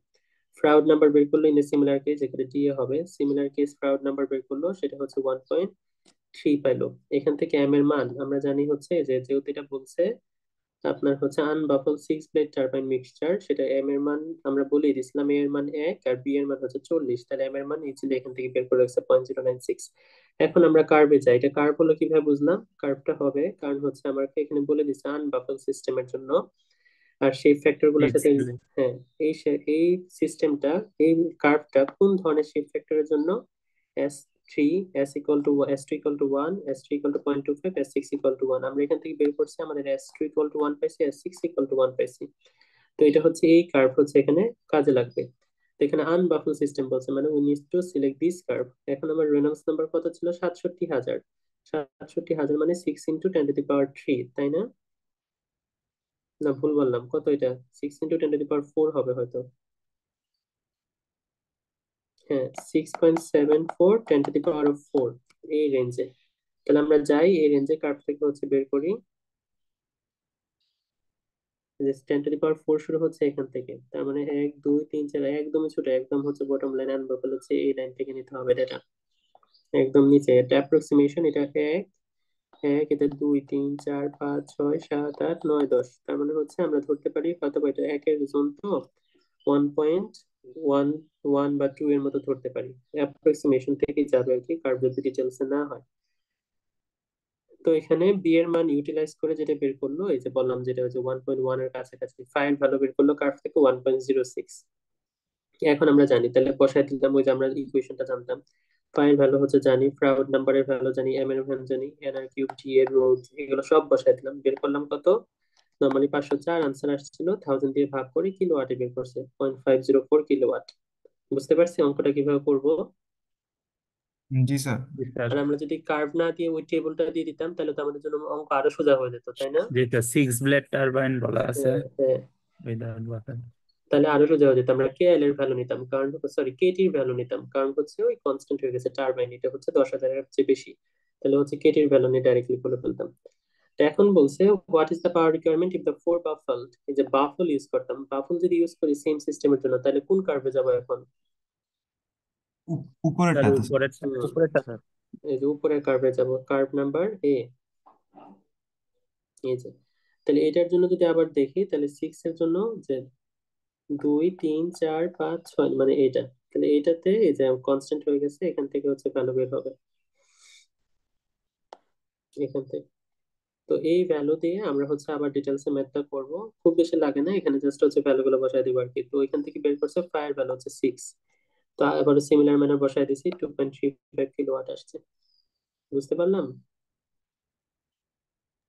ফ্রাউড নাম্বার বের করলো ইন সিমিলার কেস, যেখানে ডিএ হবে, সিমিলার কেস ফ্রাউড নাম্বার বের করলো সেটা হচ্ছে 1.3 পাইলো। এখান থেকে এম এর মান আমরা জানি হচ্ছে যে যেহেতু এটা বলছে আপনার হচ্ছে আনবাফল 6 ব্লেড টারবাইন মিক্সচার, সেটা এম এর মান আমরা বলেই দিছিলাম, এ এর মান 1 আর বি এর মান হচ্ছে 40, তাহলে এম এর মান ইজিলি এখান থেকে বের করে রাখছে 0.096। এখন আমরা কার্ভে যাই। এটা কার্ভ হলো কিভাবে বুঝলাম? কার্ভটা হবে, কারণ হচ্ছে আমাকে এখানে বলে দিচ্ছে আনবাফল সিস্টেমের জন্য, আর সেই ফ্যাক্টর গুলোর সাথে, Exactly. হ্যাঁ, এই সিস্টেমটা, এই কার্ভটা কোন ধরনের শিফট ফ্যাক্টরের জন্য? S three, S equal to S two equal to one, S three equal to 0.25, S six equal to one. আমরা এখান থেকে বের করছি, আমাদের S two equal to one পাইছি, S six equal to one পাইছি। তো এটা হচ্ছে এই কার্ভ হচ্ছে এখানে কাজে লাগবে। তো এখানে আনবাফল সিস্টেম বলছে, মানে we need to select this curve. এখন আমার রেনল্ডস নাম্বার কত ছিল? 67,000। 67,000 মানে 6 × 10⁻³ তাই না? না, ভুল বললাম, কত এটা? 6 × 10⁻⁴ হবে হয়তো। হ্যাঁ, 6.74 10⁻⁴ এই রেঞ্জে। তাহলে আমরা যাই এই রেঞ্জে, কার্ভ থেকে হচ্ছে বের করি যে 10⁻⁴ শুরু হচ্ছে এখান থেকে, তার মানে 1 2 3 4, একদমই ছোট, একদম হচ্ছে বটম লাইন আনবাফল হচ্ছে এই লাইন থেকে নিতে হবে ডেটা, একদম নিচে। এটা অ্যাপ্রক্সিমেশন, এটা এক এক, এটা 2 3 4 5 6 7 8 9 10, তার মানে হচ্ছে আমরা ধরতে পারি কত, এটা একের জোন তো 1.11 বা 2 এর মতো ধরতে পারি, অ্যাপ্রক্সিমেশন থেকে যাবে আর কি, কার্ভ যদি ডিটেলস না হয়। তো এখানে বি এর মান ইউটিলাইজ করে যেটা বের করলো, এই যে বললাম যেটা হচ্ছে 1.1 এর কাছাকাছি, ফাইন ভ্যালু বের করলো কার্ভ থেকে 1.06। এখন আমরা জানি, তাহলে বসায় দিলাম, ওই যে আমরা ইকুয়েশনটা জানতাম, ফাইন ভ্যালু হচ্ছে জানি, ফ্রাউড নাম্বারের ভ্যালু জানি, এম এর ভ্যালু জানি, এন আর কিউব, টি এর রোধ, এগুলো সব বসায় দিলাম, বের করলাম কত, নর্মালি 504, আনসার আসছিল 1000 দিয়ে ভাগ করে কিলোওয়াটে বের করছে 0.504 কিলোওয়াট। বুঝতে পারছি অঙ্কটা কিভাবে করব? জি স্যার। Yes, sir. আর আমরা যদি কার্ভ না দিয়ে ওই টেবিলটা দিয়ে দিতাম, তাহলে তো আমাদের জন্য অঙ্ক আরো সোজা হয়ে যেত, তাই না? যেটা 6 ব্লেড টারবাইন বলা আছে হ্যাঁ, হ্যাঁ। উইদাউট বাফেল। তাহলে আরো সোজা হয়ে যেত, আমরা কে এল এর ভ্যালু নিতাম, কারণ সরি কে টির ভ্যালু নিতাম, কারণ হচ্ছে ওই কনস্ট্যান্ট হয়ে গেছে টারবাইন, এটা হচ্ছে 10,000 এর চেয়ে বেশি, তাহলে হচ্ছে কে টির ভ্যালু নিয়ে ডাইরেক্টলি করে ফেলতাম। তো এখন বলছে what is the power requirement if the four baffled, এই যে বাফল ইউজ করতাম, বাফল যদি ইউজ করি সেম সিস্টেমের জন্য, তাহলে কোন কার্ভে যাবো এখন? তার উপরেরটাতে স্যার। উপরেরটা, হুম, উপরেরটা স্যার। এই যে উপরের কার্ভে যাব, কার্ভ নাম্বার এ, এই যে। তাহলে এটার জন্য যদি আবার দেখি, তাহলে সিক্স এর জন্য যে 2 3 4 5 6, মানে এটা, তাহলে এটাতে এই যে কনস্ট্যান্ট হয়ে গেছে, এখান থেকে হচ্ছে ভ্যালু বের হবে এখান থেকে। তো এই ভ্যালু দিয়ে আমরা হচ্ছে আবার ডিটেলসে ম্যাথটা করব, খুব বেশি লাগে না, এখানে জাস্ট হচ্ছে ভ্যালু গুলো বসাই দিব আর কি। তো এখান থেকে বের করছে ফায়ার ভ্যালু হচ্ছে 6, তো আবার সিমিলার ম্যানার বসাই দিছি, 2.35 কিলোওয়াট আসছে। বুঝতে পারলাম?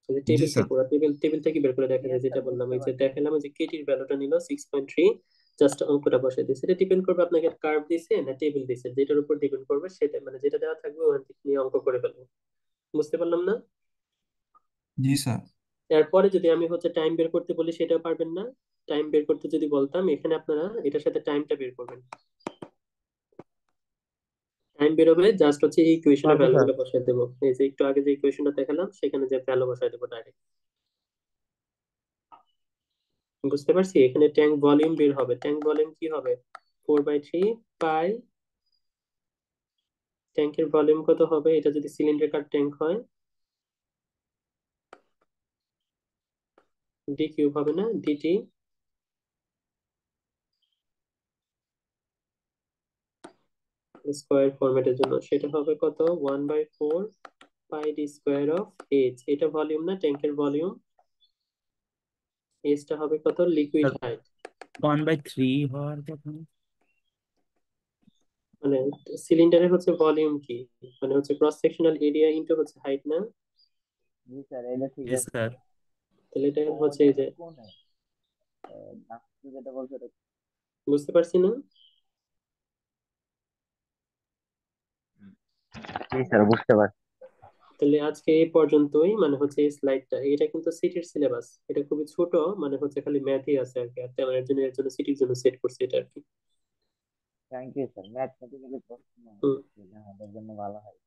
জি টেবিল স্যার। থেকে, ওরা টেবিল থেকে বের করে দেখা যায়, ইয়েস স্যার, যেটা বললাম, বুঝতে এই যে পারছি। দেখালাম, এই যে কেটির ভ্যালুটা নিল 6.3, জাস্ট অঙ্কটা বসাই দিয়েছে। এটা ডিপেন্ড করবে আপনাকে কার্ভ দিছে না টেবিল দিছে, যেটার উপর ডিপেন্ড করবে সেটা, মানে যেটা দেওয়া থাকবে ওখান থেকে নিয়ে অঙ্ক করে ফেলবো। বুঝতে পারলাম না? জি স্যার। এরপরে যদি আমি হচ্ছে টাইম বের করতে বলি, সেটাও পারবেন না। টাইম বের করতে যদি বলতাম, এখানে আপনারা এটার সাথে টাইমটা বের করবেন, টাইম বেরোবে, জাস্ট হচ্ছে এই ইকুয়েশনের পারবো ভ্যালু স্যার। গুলো বসাই দেবো, এই যে একটু আগে যে ইকুয়েশনটা দেখালাম সেখানে যে ভ্যালু বসাই দেবো ডাইরেক্ট। বুঝতে পারছি? এখানে ট্যাঙ্ক ভলিউম বের হবে, ট্যাঙ্ক ভলিউম কি হবে? 4/3 পাই, ট্যাঙ্কের ভলিউম কত হবে, এটা যদি সিলিন্ডার ট্যাঙ্ক হয়, ডি কিউব হবে না, ডিটি স্কোয়ার ফরম্যাটের জন্য সেটা হবে কত, 1/4 পাই ডি স্কোয়ার অফ এইচ, এটা ভলিউম না ট্যাঙ্কের ভলিউম, এইচটা হবে কত, লিকুইড স্যার হাইট, 1/3 হওয়ার কথা। মানে সিলিন্ডারের হচ্ছে ভলিউম কি, মানে হচ্ছে ক্রস সেকশনাল এরিয়া ইনটু হচ্ছে হাইট না? জি স্যার, এটা ঠিক ইয়েস আছে। স্যার। তাহলে এটা ও হচ্ছে এটা এই যে, কোনে নাস্তি যেটা বলছো এটা। বুঝতে পারছি না? জি স্যার, বুঝতে পারছি। তাহলে আজকে এই পর্যন্তই, মানে হচ্ছে এই স্লাইডটা, এটা কিন্তু সিটির সিলেবাস, এটা খুবই ছোট, মানে হচ্ছে খালি ম্যাথই আছে আর কি, আর তেমন এর জন্য সিটির জন্য সেট করছে এটা আর কি। থ্যাংক ইউ স্যার, ম্যাথমেটিক্যালি প্রশ্ন হুম। দিলে আমাদের জন্য ভালো হয়।